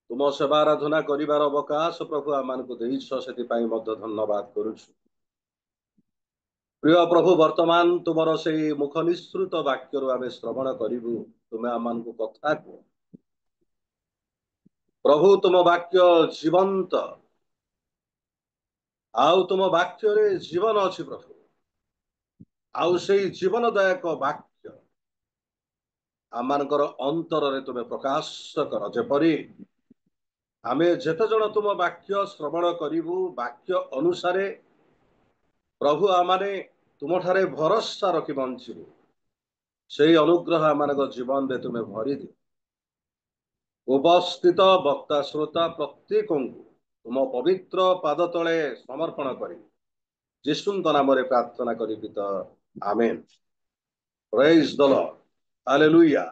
ତୁମ ସେବା ଆରାଧନା କରିବାର ଅବକାଶ ପ୍ରଭୁ ଆମମାନଙ୍କୁ ଦେଇଛ, ସେଥିପାଇଁ ମଧ୍ୟ ଧନ୍ୟବାଦ କରୁଛୁ। ପ୍ରିୟ ପ୍ରଭୁ, ବର୍ତ୍ତମାନ ତୁମର ସେଇ ମୁଖ ନିଃସୃତ ବାକ୍ୟରୁ ଆମେ ଶ୍ରବଣ କରିବୁ। ତୁମେ ଆମମାନଙ୍କୁ କଥା କୁହ ପ୍ରଭୁ। ତୁମ ବାକ୍ୟ ଜୀବନ୍ତ, ଆଉ ତୁମ ବାକ୍ୟରେ ଜୀବନ ଅଛି ପ୍ରଭୁ। ଆଉ ସେଇ ଜୀବନଦାୟକ ବାକ୍ୟ ଆମମାନଙ୍କର ଅନ୍ତରରେ ତୁମେ ପ୍ରକାଶ କର, ଯେପରି ଆମେ ଯେତେ ଜଣ ତୁମ ବାକ୍ୟ ଶ୍ରବଣ କରିବୁ, ବାକ୍ୟ ଅନୁସାରେ ପ୍ରଭୁ ଆମମାନେ ତୁମଠାରେ ଭରସା ରଖି ବଞ୍ଚିବୁ। ସେଇ ଅନୁଗ୍ରହ ଆମମାନଙ୍କ ଜୀବନରେ ତୁମେ ଭରିଦିଅ। ଉପସ୍ଥିତ ବକ୍ତା ଶ୍ରୋତା ପ୍ରତ୍ୟେକଙ୍କୁ ତୁମ ପବିତ୍ର ପାଦ ତଳେ ସମର୍ପଣ କରି ଯୀଶୁଙ୍କ ନାମରେ ପ୍ରାର୍ଥନା କରିବି ତ, ଆମେନ୍। ପ୍ରେଜ୍ ଦ ଲର୍ଡ, ହାଲେଲୁୟା।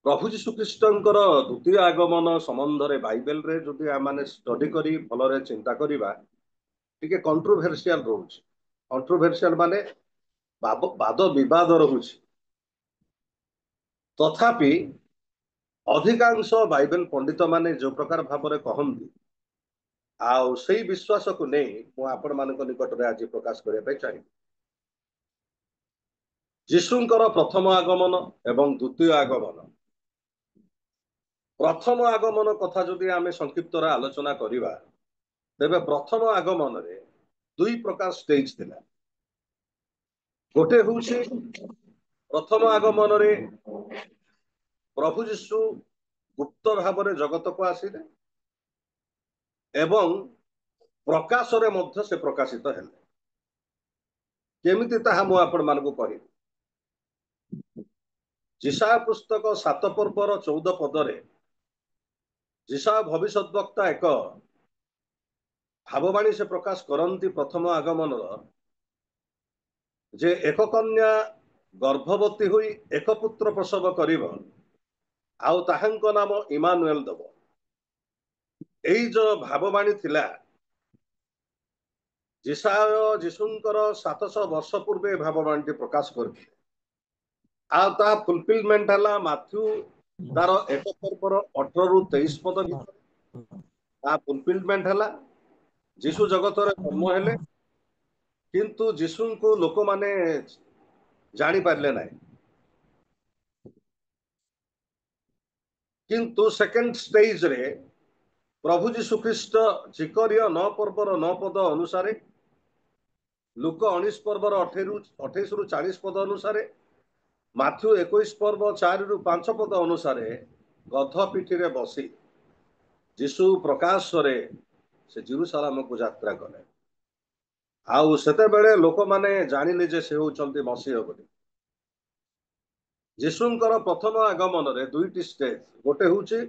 ପ୍ରଭୁ ଯୀଶୁ ଖ୍ରୀଷ୍ଟଙ୍କର ଦ୍ୱିତୀୟ ଆଗମନ ସମ୍ବନ୍ଧରେ ବାଇବେଲରେ ଯଦି ଆମେ ଷ୍ଟଡି କରି ଭଲରେ ଚିନ୍ତା କରିବା, ଟିକେ କଣ୍ଟ୍ରୋଭର୍ସିଆଲ ରହୁଛି। କଣ୍ଟ୍ରୋଭର୍ସିଆଲ ମାନେ ବାଦ ବିବାଦ ରହୁଛି। ତଥାପି ଅଧିକାଂଶ ବାଇବେଲ ପଣ୍ଡିତ ମାନେ ଯୋଉ ପ୍ରକାର ଭାବରେ କହନ୍ତି, ଆଉ ସେଇ ବିଶ୍ୱାସକୁ ନେଇ ମୁଁ ଆପଣମାନଙ୍କ ନିକଟରେ ଆଜି ପ୍ରକାଶ କରିବା ପାଇଁ ଚାହିଁବି। ଯୀଶୁଙ୍କର ପ୍ରଥମ ଆଗମନ ଏବଂ ଦ୍ୱିତୀୟ ଆଗମନ। ପ୍ରଥମ ଆଗମନ କଥା ଯଦି ଆମେ ସଂକ୍ଷିପ୍ତରେ ଆଲୋଚନା କରିବା, ତେବେ ପ୍ରଥମ ଆଗମନରେ ଦୁଇ ପ୍ରକାର ଷ୍ଟେଜ ଥିଲା। ଗୋଟେ ହେଉଛି ପ୍ରଥମ ଆଗମନରେ ପ୍ରଭୁ ଯୀଶୁ ଗୁପ୍ତ ଭାବରେ ଜଗତକୁ ଆସିଲେ ଏବଂ ପ୍ରକାଶରେ ମଧ୍ୟ ସେ ପ୍ରକାଶିତ ହେଲେ। କେମିତି ତାହା ମୁଁ ଆପଣମାନଙ୍କୁ କହିବି। ଯିଶାୟା ପୁସ୍ତକ 7 ପର୍ବର 14 ପଦରେ ଯିଶାୟା ଭବିଷ୍ୟତ ବକ୍ତା ଏକ ଭାବବାଣୀ ସେ ପ୍ରକାଶ କରନ୍ତି ପ୍ରଥମ ଆଗମନର, ଯେ ଏକ କନ୍ୟା ଗର୍ଭବତୀ ହୋଇ ଏକ ପୁତ୍ର ପ୍ରସବ କରିବ, ଆଉ ତାହାଙ୍କ ନାମ ଇମାନୁଏଲ ଦେବ। ଏଇ ଯୋଉ ଭାବବାଣୀ ଥିଲା, ଯିଶାୟ ଯୀଶୁଙ୍କର 700 ବର୍ଷ ପୂର୍ବେ ଭାବବାଣୀଟି ପ୍ରକାଶ କରିଥିଲେ। ଆଉ ତା ଫୁଲଫିଲମେଣ୍ଟ ହେଲା ମାଥ୍ୟୁ ତାର 1 ପର୍ବର 18 ରୁ 23 ପଦ ଭିତରେ। ତା ଫୁଲଫିଲମେଣ୍ଟ ହେଲା ଯୀଶୁ ଜଗତରେ ଜନ୍ମ ହେଲେ, କିନ୍ତୁ ଯୀଶୁଙ୍କୁ ଲୋକମାନେ ଜାଣିପାରିଲେ ନାହିଁ। କିନ୍ତୁ ସେକେଣ୍ଡ ଷ୍ଟେଜରେ ପ୍ରଭୁ ଯୀଶୁ ଖ୍ରୀଷ୍ଟ ଜିକରିୟ 9 ପର୍ବର 9 ପଦ ଅନୁସାରେ, ଲୁକ 19 ପର୍ବର 28 ରୁ 40 ପଦ ଅନୁସାରେ, ମାଥ୍ୟୁ 21 ପର୍ବ 4 ରୁ 5 ପଦ ଅନୁସାରେ ଗଧ ପିଠିରେ ବସି ଯୀଶୁ ପ୍ରକାଶରେ ସେ ଜେରୁସାଲାମକୁ ଯାତ୍ରା କଲେ। ଆଉ ସେତେବେଳେ ଲୋକମାନେ ଜାଣିଲେ ଯେ ସେ ହେଉଛନ୍ତି ମସିହ ବୋଲି। ଯୀଶୁଙ୍କର ପ୍ରଥମ ଆଗମନରେ ଦୁଇଟି ଷ୍ଟେଜ। ଗୋଟେ ହେଉଛି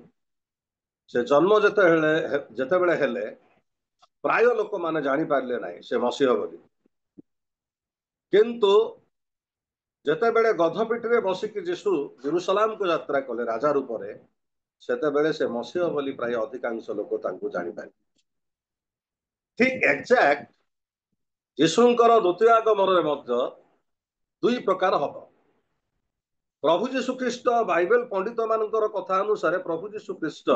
ସେ ଜନ୍ମ ଯେତେବେଳେ ହେଲେ ପ୍ରାୟ ଲୋକମାନେ ଜାଣିପାରିଲେ ନାହିଁ ସେ ମସିହ ବୋଲି। କିନ୍ତୁ ଯେତେବେଳେ ଗଧ ପିଠିରେ ବସିକି ଯୀଶୁ ଜେରୁସାଲାମକୁ ଯାତ୍ରା କଲେ ରାଜା ରୂପରେ, ସେତେବେଳେ ସେ ମସିହ ବୋଲି ପ୍ରାୟ ଅଧିକାଂଶ ଲୋକ ତାଙ୍କୁ ଜାଣିପାରିଲେ। ଠିକ ଏକ୍ଜାକ୍ଟ ଯୀଶୁଙ୍କର ଦ୍ୱିତୀୟ ଆଗମନରେ ମଧ୍ୟ ଦୁଇ ପ୍ରକାର ହବ। ପ୍ରଭୁ ଯୀଶୁ ଖ୍ରୀଷ୍ଟ ବାଇବେଲ ପଣ୍ଡିତ ମାନଙ୍କର କଥା ଅନୁସାରେ ପ୍ରଭୁ ଯୀଶୁ ଖ୍ରୀଷ୍ଟ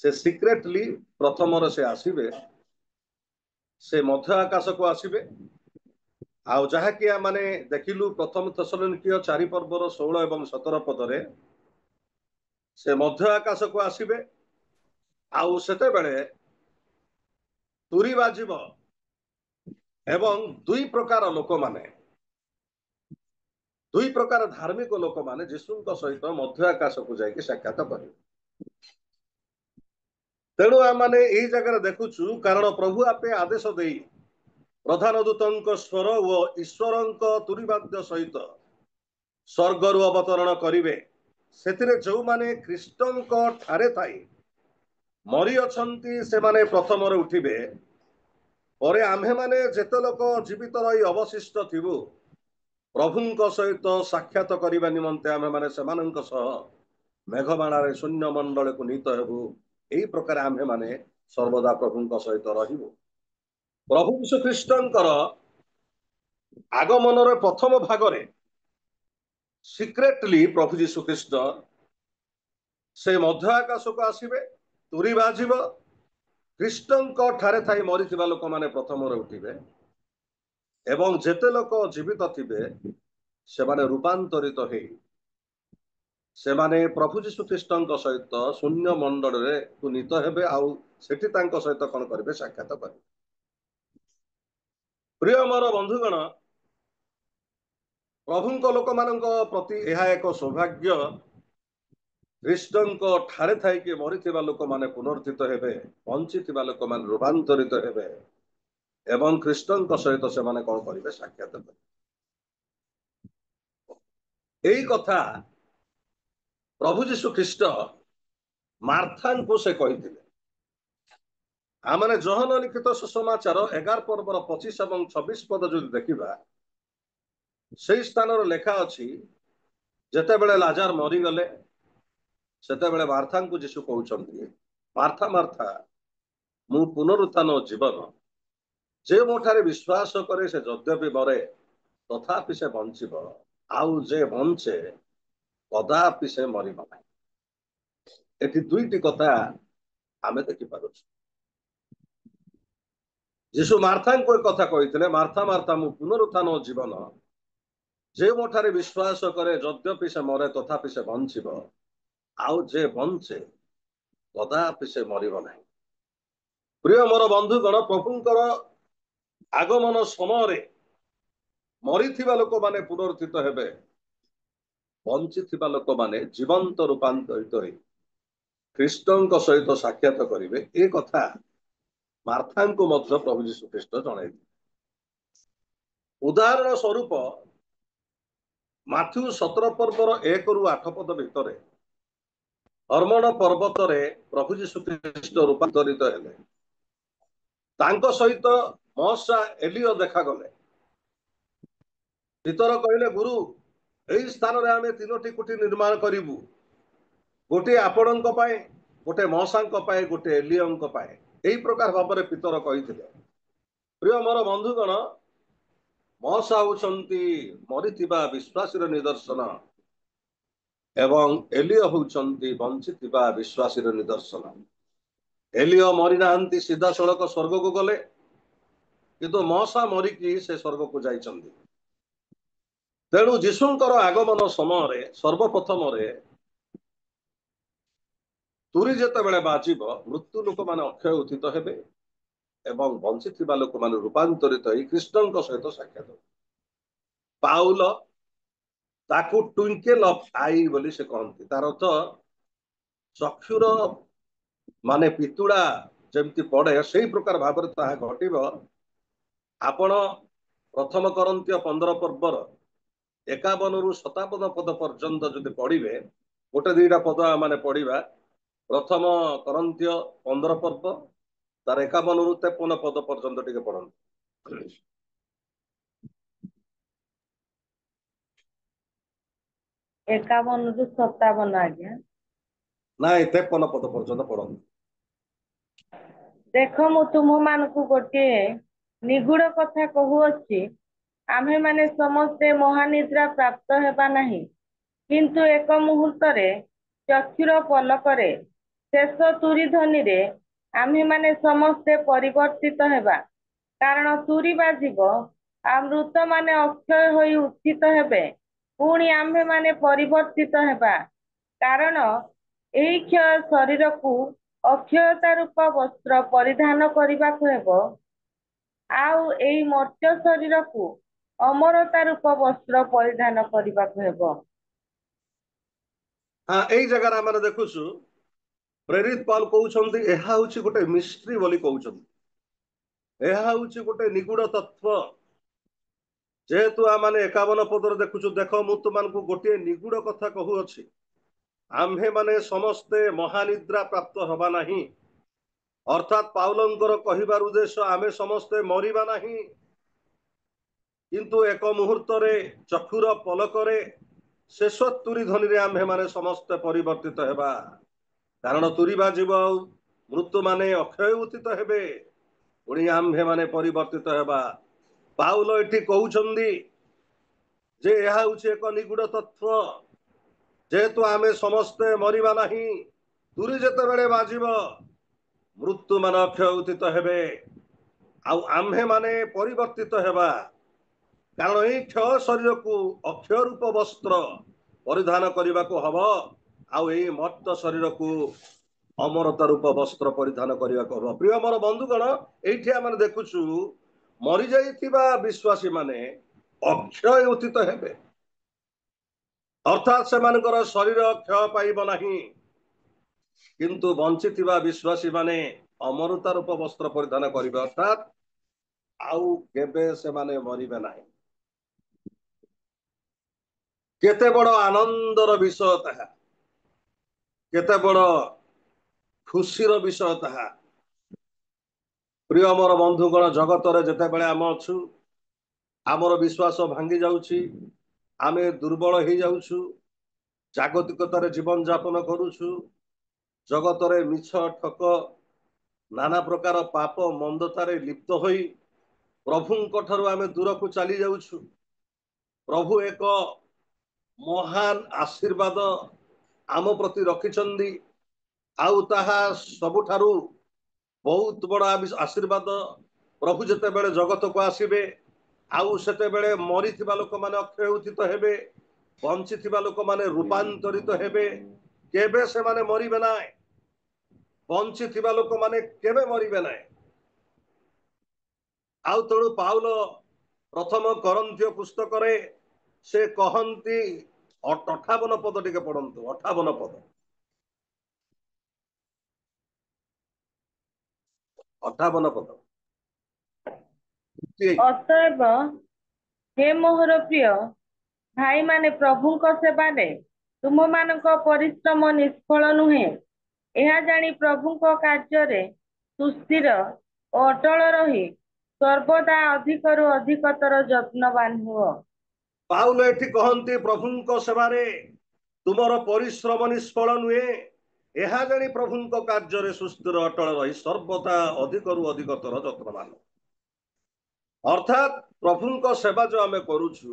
ସେ ସିକ୍ରେଟଲି ପ୍ରଥମରେ ସେ ଆସିବେ, ସେ ମଧ୍ୟ ଆକାଶକୁ ଆସିବେ। ଆଉ ଯାହାକି ଆମେ ଦେଖିଲୁ ପ୍ରଥମ ତେସଲୋନିକୀୟ 4 ପର୍ବର 16 ଏବଂ 17 ପଦରେ, ସେ ମଧ୍ୟ ଆକାଶକୁ ଆସିବେ। ଆଉ ସେତେବେଳେ ତୁରୀ ବାଜିବ ଏବଂ ଦୁଇ ପ୍ରକାର ଲୋକମାନେ, ଦୁଇ ପ୍ରକାର ଧାର୍ମିକ ଲୋକମାନେ ଯୀଶୁଙ୍କ ସହିତ ମଧ୍ୟ ଆକାଶକୁ ଯାଇକି ସାକ୍ଷାତ କରିବେ। ତେଣୁ ଆମେ ଏଇ ଜାଗାରେ ଦେଖୁଛୁ, କାରଣ ପ୍ରଭୁ ଆପେ ଆଦେଶ ଦେଇ ପ୍ରଧାନ ଦୂତଙ୍କ ସ୍ୱର ଓ ଈଶ୍ୱରଙ୍କ ତୁରୀବାଦ୍ୟ ସହିତ ସ୍ୱର୍ଗରୁ ଅବତରଣ କରିବେ। ସେଥିରେ ଯୋଉମାନେ ଖ୍ରୀଷ୍ଟଙ୍କ ଠାରେ ଥାଇ मरी अछंती से माने प्रथम उठिबे परे आम्भे माने जेते लोक जीवित रही अवशिष्ट थिबु प्रभुଙ୍କ सहित साक्षात करबा निमंते आम्भे माने सेमानଙ୍କ सह मेघमाଳାରେ शून्य मंडल को नीत हेबु एही प्रकार आम्भे माने सर्वदा प्रभुଙ୍କ सहित रहिबु। प्रभु यीशु ख्रीष्टଙ୍କର आगमनर प्रथम भागरे सिक्रेटली प्रभु यीशु ख्रीष्ट से मध्य आकाश को आसीबे तुरी बाजिब ख्रीष्टଙ୍କ ठारे थाई मरिथिबा लोक माने प्रथम उठिबे एवं जेते लोक जीवित थिबे सेमाने रूपांतरित हे सेमाने प्रभु यीशु ख्रीष्टଙ୍କ सहित शून्य मंडल रे नीत हेबे आउ सेठी तांको सहित कोन करबे साक्षात करबे। प्रिय मोर बंधुगण प्रभुଙ୍କ लोक मानक प्रति यह एक सौभाग्य ख्रीष्टଙ୍କ ठारे थाई कि मरिथिबा लोक माने पुनर्थित हेबे बंचिथिबा लोक माने रूपांतरित हेबे एवं ख्रीष्टଙ୍କ सहित से माने कोन करिवे साक्षात करबे। एही कथा प्रभु यीशु ख्रीष्ट मार्था को से कहिथिले। आमने जोहन लिखित सुसमाचार 11 पर्वर 25 और 26 पद जो देखिबा से स्थान लेखा अछि जेते बेले लाजार मरी गले सेते बेले मार्था को यीशु कहउछंती मार्था मार्था मु पुनरुत्थान जीवन जे मोठारे विश्वास करे से यद्यपि मरे तथापि से बंचिब आउ जे बंचे कदापि से मरिब नाही। एठी दुईटी कथा आमे देखि पारुछु। यीशु मार्था को एक कथा कहिथिले मार्था मार्था मु पुनरुत्थान जीवन जे मोठारे विश्वास करे यद्यपि से मरे तथापि से बंचिब आउ जे बंचे कदापि से मरिब नाही। प्रिय मोर बंधुगण प्रभुंकर आगमन समय मरीथिबा लोक माने पुनरुत्थित हेबे बंचिथिबा लोक माने जीवंत रूपांतरित होई ख्रीष्टଙ୍କ सहित साक्षात करिवे ए कथा मार्था को मध्य प्रभु यीशु ख्रीष्ट जणाई। उदाहरण स्वरूप माथ्यू 17 पर्वर 1 रु 8 पद भितर हर्मोन पर्वत रे प्रभु यीशु ख्रीष्ट रूपांतरित हेले तांको सहित मौसा एलियो देखा गले भीतर कहले गुरु एही स्थान रे आमे तीनोटी कुटी निर्माण करिवु गोटे आपणଙ୍କ पाए गोटे मौसाଙ୍କ पाए गोटे एलियोଙ୍କ पाए एही प्रकार भाବରେ पितर कहिथिले। प्रिय मोर बंधुगण मौसा होउछंती मरिथिबा विश्वासीर निदर्शन एवं एलियो होउछंती बंचिथिबा विश्वासीर निदर्शन। एलियो मरि नाहंती सीधा सड़क स्वर्ग को गले किंतु मौसा मरिकी से स्वर्ग को जाइछंती। तेणु यीशुंकर आगमन समय सर्वप्रथम तुरी जेते बेले बाजिब मृत्यु लोक माने अक्षय उत्थित हेबे एवं बंचिथिबा लोक माने रूपांतरित होई ख्रीष्टଙ୍କ सहित साक्षात। पाउल ताकू ट्विंकल ऑफ आई बोली से कहंती तार अर्थ चक्षुर माने पितुड़ा जेमती पड़े सेही प्रकार भाବରେ ताहा घटिब। आपण प्रथम करंतिय 15 पर्वर 51 रु 57 पद पर्यंत जदि पढ़िबे गोटे दुईटा पद माने पढ़िबा प्रथम करंतिय 15 पर्व तार 51 रु 53 पद पर्यंत टिके पढ़ंतु। 51 रु 57 आज्ञा नाई 53 पद पर्यंत पढ़ंतु। देख मु तुम मानकु गोटे निगूढ़ कथा कहूअछि आम्हे माने समस्ते महानिद्रा प्राप्त हेबा नाही किंतु एक मुहूर्तरे चक्षुर पलकरे शेष तुरी ध्वनि आम्हे माने समस्ते परिवर्तित हेबा कारण तुरी बाजिब आ मृत माने अक्षय होई उत्थित हेबे पुणी आम्हे माने परिवर्तित हेबा कारण एही क्षय शरीर को अक्षयता रूप वस्त्र परिधान करबाकू हेबो आउ एही मर्त्य शरीर को अमरता रूप वस्त्र परिधान करबाकू हेबो। हाँ एही जगह आमे देखुछु प्रेरित पौल कहउछंती एहा होछि गोटे मिस्ट्री बोली कहउछंती एहा होछि गोटे निगूढ़ तत्व जेहेतु आमाने 51 पदर देखुछु देख मु तुमको गोटे निगूढ़ कथा कहूअछि आम्हे माने समस्ते महानिद्रा प्राप्त हबा नाही अर्थात पाउलंकर कहिबार उद्देश्य आमे समस्ते मरिबा नाही किंतु एक मुहूर्त चक्षुर पलक शेष तुरी ध्वनि आम्भे माने समस्ते परिवर्तित हेबा कारण तुरी बाजिब मृत्यु माने अक्षय उचित हेबे पुणी आम्भे माने परिवर्तित हेबा पाउल एठी कहउछन्दी जे यह हଉଛି एक निगूढ़ तत्व जेहेतु आमे समस्ते मरिबा नाही तुरी जेतेबेले बाजिब मृत्यु मान अक्षय उचित हेबे आउ आम्भे माने परिवर्तित हेबा कारण यही क्षय शरीर को अक्षय रूप वस्त्र परिधान करने को हम आउ यही मर्त शरीर को अमरता रूप वस्त्र परिधान करने को हम प्रिय मोर बंधुगण ये आम देखुचु मरी जाइथिबा विश्वासी माने अक्षय उचित हेबे अर्थात से मानकर शरीर क्षय पाइब नाही किंतु बंची विश्वासी माने अमरता रूप वस्त्र परिधान करिबे अर्थात आउ केबे से माने मरिबे नाही केते बड़ आनंदर विषय ताहा केते बड़ खुशीर विषय ताहा प्रिय मोर बंधुगण जगत रे जेते बेले आम अछु आमर विश्वास भांगी जाउछि आमे दुर्बल हो जाउछु जागतिकतार जीवन यापन करुछु जगत रे मिछ ठक नाना प्रकार पाप मंदतारे लिप्त होई प्रभुंक ठारू आमे दूर को चली जाउछु प्रभु एक महान आशीर्वाद आम प्रति रखिछन्दी आउ ताहा सबुठारू बहुत बड़ा आशीर्वाद प्रभु जेते बेले जगत को आसीबे आउ सेते बेले मरिथिबा लोक माने अक्षय उचित हेबे बंचिथिबा लोक माने रूपांतरित हेबे केबे से माने मरिबे नाय बंचिथिबा लोक माने केबे मरिबे नाय आउ तेणु पाउल प्रथम करंथीय पुस्तक रे से कहंती 58 पद टिके पढ़ंतु 58 पद 58 पद ଅତଏବ हे मोहर प्रिय भाई माने प्रभुଙ୍କ सेवाରେ ତୁମମାନଙ୍କ ପରିଶ୍ରମ ନିଷ୍ଫଳ ନୁହେଁ ଏହା ଜାଣି ପ୍ରଭୁଙ୍କ କାର୍ଯ୍ୟରେ ସୁସ୍ଥିର ଓ ଅଟଳ ରହି ସର୍ବଦା ଅଧିକରୁ ଅଧିକତର ଯତ୍ନବାନ ହୁଅ। ପାଉଲ ଏଠି କହନ୍ତି ପ୍ରଭୁଙ୍କ ସେବାରେ ତୁମର ପରିଶ୍ରମ ନିଷ୍ଫଳ ନୁହେଁ ଏହା ଜାଣି ପ୍ରଭୁଙ୍କ କାର୍ଯ୍ୟରେ ସୁସ୍ଥିର ଅଟଳ ରହି ସର୍ବଦା ଅଧିକରୁ ଅଧିକତର ଯତ୍ନବାନ ଅର୍ଥାତ୍ ପ୍ରଭୁଙ୍କ ସେବା ଯୋଉ ଆମେ କରୁଛୁ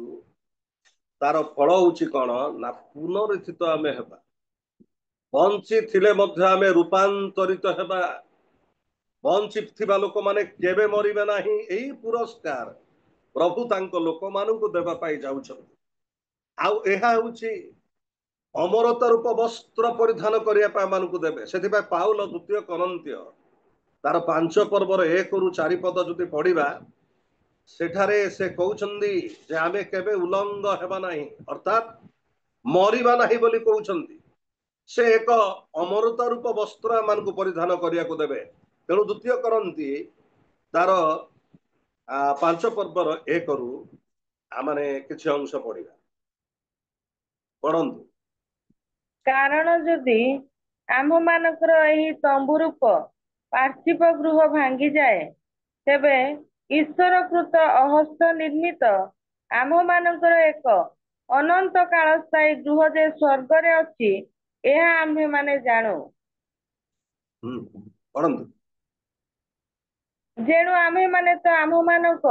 तार फल हूँ कौन ना पुनरुत्थित आमे हेबा बंची थिले मध्य आमे रूपांतरित हेबा बंची थिबा लोक माने केबे मरिबे नाही एही पुरस्कार प्रभु तांको लोक मानकु देबा पाई जाउछन आउ एहा होछि अमरता रूप वस्त्र परिधान करिया पा मानकु देबे सेति पा पाउल द्वितीय करंथीय तार 5 पर्वर 1 रु 4 पद जति पढिबा सेठारे से कहउछन्दी जे आमे केबे उलंग हेबा नाही अर्थात मरिबा नाही बोली कहउछन्दी से एक अमरता रूप वस्त्र मानकु परिधान करिया को देबे तेणु द्वितीय करंती तार 5 पर्वर 1 रु आमाने किछि अंश पढिबा पढंतु कारण जदि आम मानकर एही तंबु रूप पार्थिव गृह भांगी जाए तेबे ईश्वर कृत अहस्त निर्मित आम मानकर एक अनंत काल स्थायी गृह जे स्वर्ग रे अछि ଏହା आम्भे माने जाणु पढंतु जेणु आम्भे माने तो आम मानक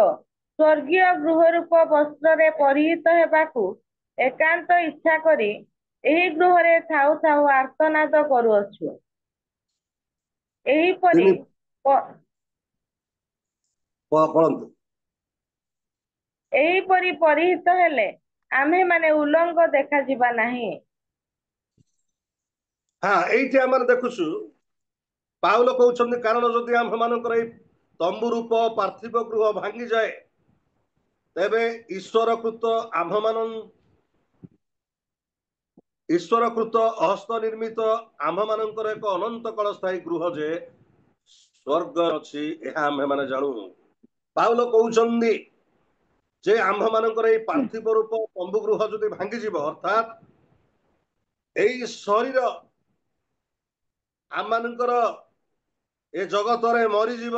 स्वर्गीय गृह रूप वस्त्र रे परिहित हेबाकू एकांत इच्छा करी एही गृह रे थाउ थाउ आर्तनाद करूअछु एही परी पढंतु एहीपरि परिहित हेले आम्भे माने उलंग देखा जिबा नाही। हाँ एठी आमर देखुछु पाउल कहउछन्ती कारण जदि आम मानकर ए तंबु रूप पार्थिव गृह भांगी जाए तेबे ईश्वर कृत आम मान ईश्वर कृत हस्त निर्मित आम मानकर एक अनंत काल स्थायी गृह जे स्वर्ग अछि एहा आम माने जाणु पाउल कहउछन्ती जे आम मानकर ए पार्थिव रूप तंबु गृह जदि भांगी जिवो अर्थात एई शरीर आम मानकर ए जगतरे मरीजीव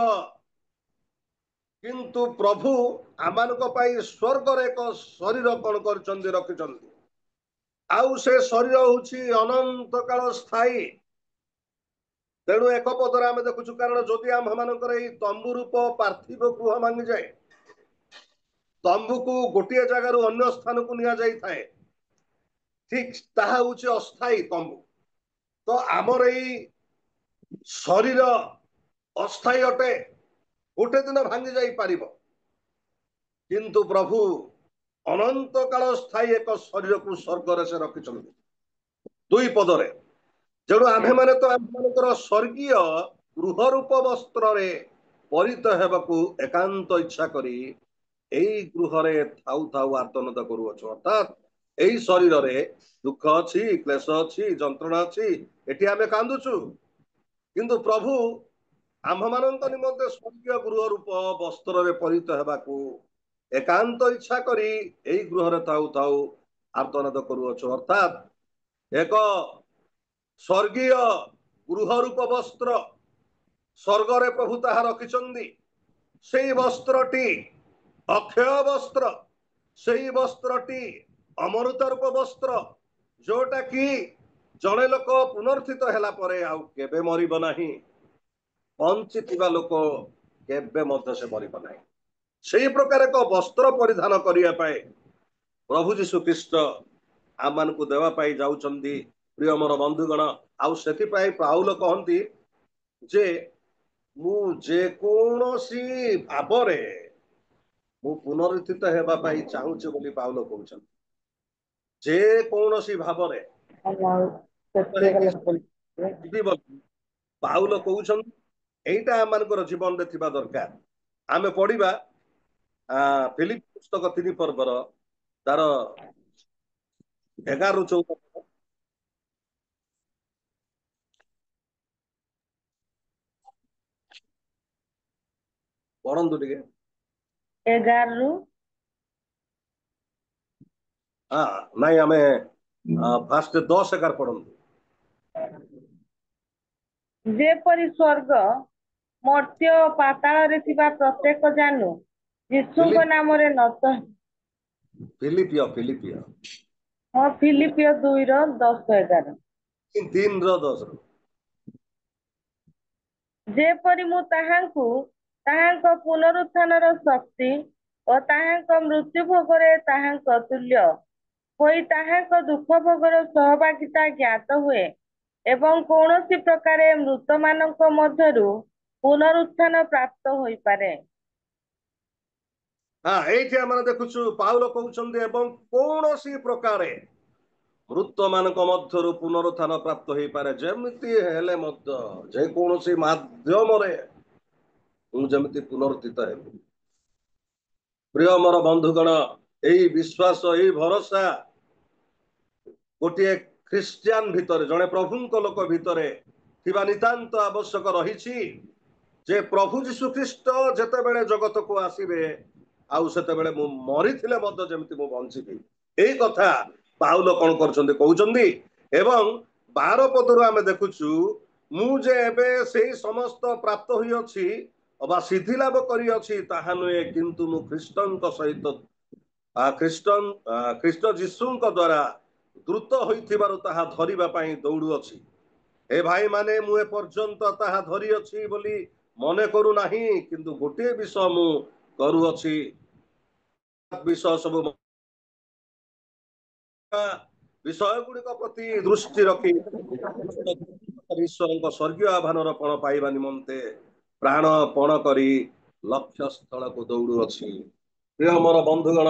किंतु प्रभु आमानक पाई स्वर्ग रे एक शरीर कौन कर रखिछन्ति आउ से शरीर होछि अनंत काल स्थायी तेणु एक पदरे आम देखुछु कारण जदि आम मानकर तंबु रूप पार्थिव गृह भांगी जाए तंबु को गोटे जगार अन्य स्थान को निया जाई थाए ठीक ताहा होछि अस्थायी तंबु तो आमर एई शरीर अस्थायी अटे गोटे दिन भांगी जाई पारिबो किंतु प्रभु अनंत काल स्थायी एक शरीर को स्वर्ग रे से रखिछन्ति दुई पदरे जेणु आम्भे माने तो आमମାନଙ୍କର स्वर्गीय गृह रूप वस्त्र रे परित हेबाकू एकांत इच्छा करी एई गृह रे थाउ थाउ आर्तनाद करूअछु अर्थात एई शरीर रे दुख अछि क्लेश अछि जंत्रणा अछि एठी आमे कांदुछु किंतु प्रभु आम्भମାନଙ୍କ निमंते स्वर्गीय गृह रूप वस्त्र रे परित हेबाकू एकांत इच्छा करी एई गृह रे थाउ थाउ आर्तनाद करूअछु अर्थात एक स्वर्गीय गृह रूप वस्त्र स्वर्ग रे प्रभु ताहा रखिछन्ति सेई वस्त्रटी अक्षय वस्त्र सेई वस्त्रटी अमृत रूप वस्त्र जोटा कि जड़े लोक पुनर्थित हैला परे आउ केबे मरिब नाही बंचिथिबा लोक केबे मध्य से मरिब नाही सेई प्रकार एक वस्त्र परिधान करिया पाए प्रभु जीशु ख्रीस्ट आम को देवा पाई जाउछन्ति प्रिय मोर बंधुगण आउ सेति पाई पाउल कहंती जे मु जे कोनोसी भाबरे मु पुनरुत्थित हेबा पाई चाहूचे बोली पाउल कहउछन जे कोनोसी भाबरे पाउल कहउछन एइटा आमानकर जीवन रे थिबा दरकार आमे पढिबा फिलिप पुस्तक 3 पर्वर तार 11 ରୁ 14 पढ़ंतु टिके 11 ରୁ हाँ नहीं आमे फास्ट 10 11 पढ़ंतु जेपरि स्वर्ग मर्त्य पाताल रे थिबा प्रत्येक जानू यीशुଙ୍କ नामरे नत फिलिपियो हाँ फिलिपियो 2 ର 10 11 3 ର 10 जेपरि मु ताहांकु ताहांक पुनरुत्थानर शक्ति और ताहांक मृत्यु भोगरे ताहांक तुल्य होई ताहांक दुख भोगर सहभागिता ज्ञात हुए एवं कौनसी प्रकारे मृत मानक मध्यरु पुनरुत्थान प्राप्त होई पारे हाँ एठी आमे देखुछु पाउल कहउछन्ते एवं कौनसी प्रकारे मृत मानक मध्यरु पुनरुत्थान प्राप्त होई पारे जेमिति हेले मध्य जे कौनसी माध्यम रे मु जेमिति पुनरुत्थित हेबि प्रिय मोर बंधुगण एई विश्वास एई भरोसा गोटे ख्रिस्टियान भितर जड़े प्रभुंक लोक भितर थिबा नितांत आवश्यक रही जे प्रभु जीशु ख्रीस्ट जेते बेले जगत को आसीबे आउ सेते बेले मु मरि थिले मध्य जेमिति मु बंचिबी एई कथा पाउल कोन करछन्ते कहउछन्ती एवं 12 पदरु आमे देखुछु मु जे एबे सेई समस्त प्राप्त होई अछि अबा सिद्धि लाभ करी अछि ताहा नुए किंतु मु ख्रिस्टनक सहित ख्रिस्ट जीशुंक द्वारा द्रुत होइथिबारु ताहा धरिबा पई दौड़ु अछि हे भाई माने मु ए पर्यंत ताहा धरि अछि बोली मने करू नाही किंतु गोटे विषय मु करू अछि विषय सब विषय गुड़िक प्रति दृष्टि रखी ईश्वर स्वर्गीय आह्वान पण पाइबा निमंते प्राण पण करी लक्ष्य स्थल को दौड़ू अछि प्रिय मोर बंधुगण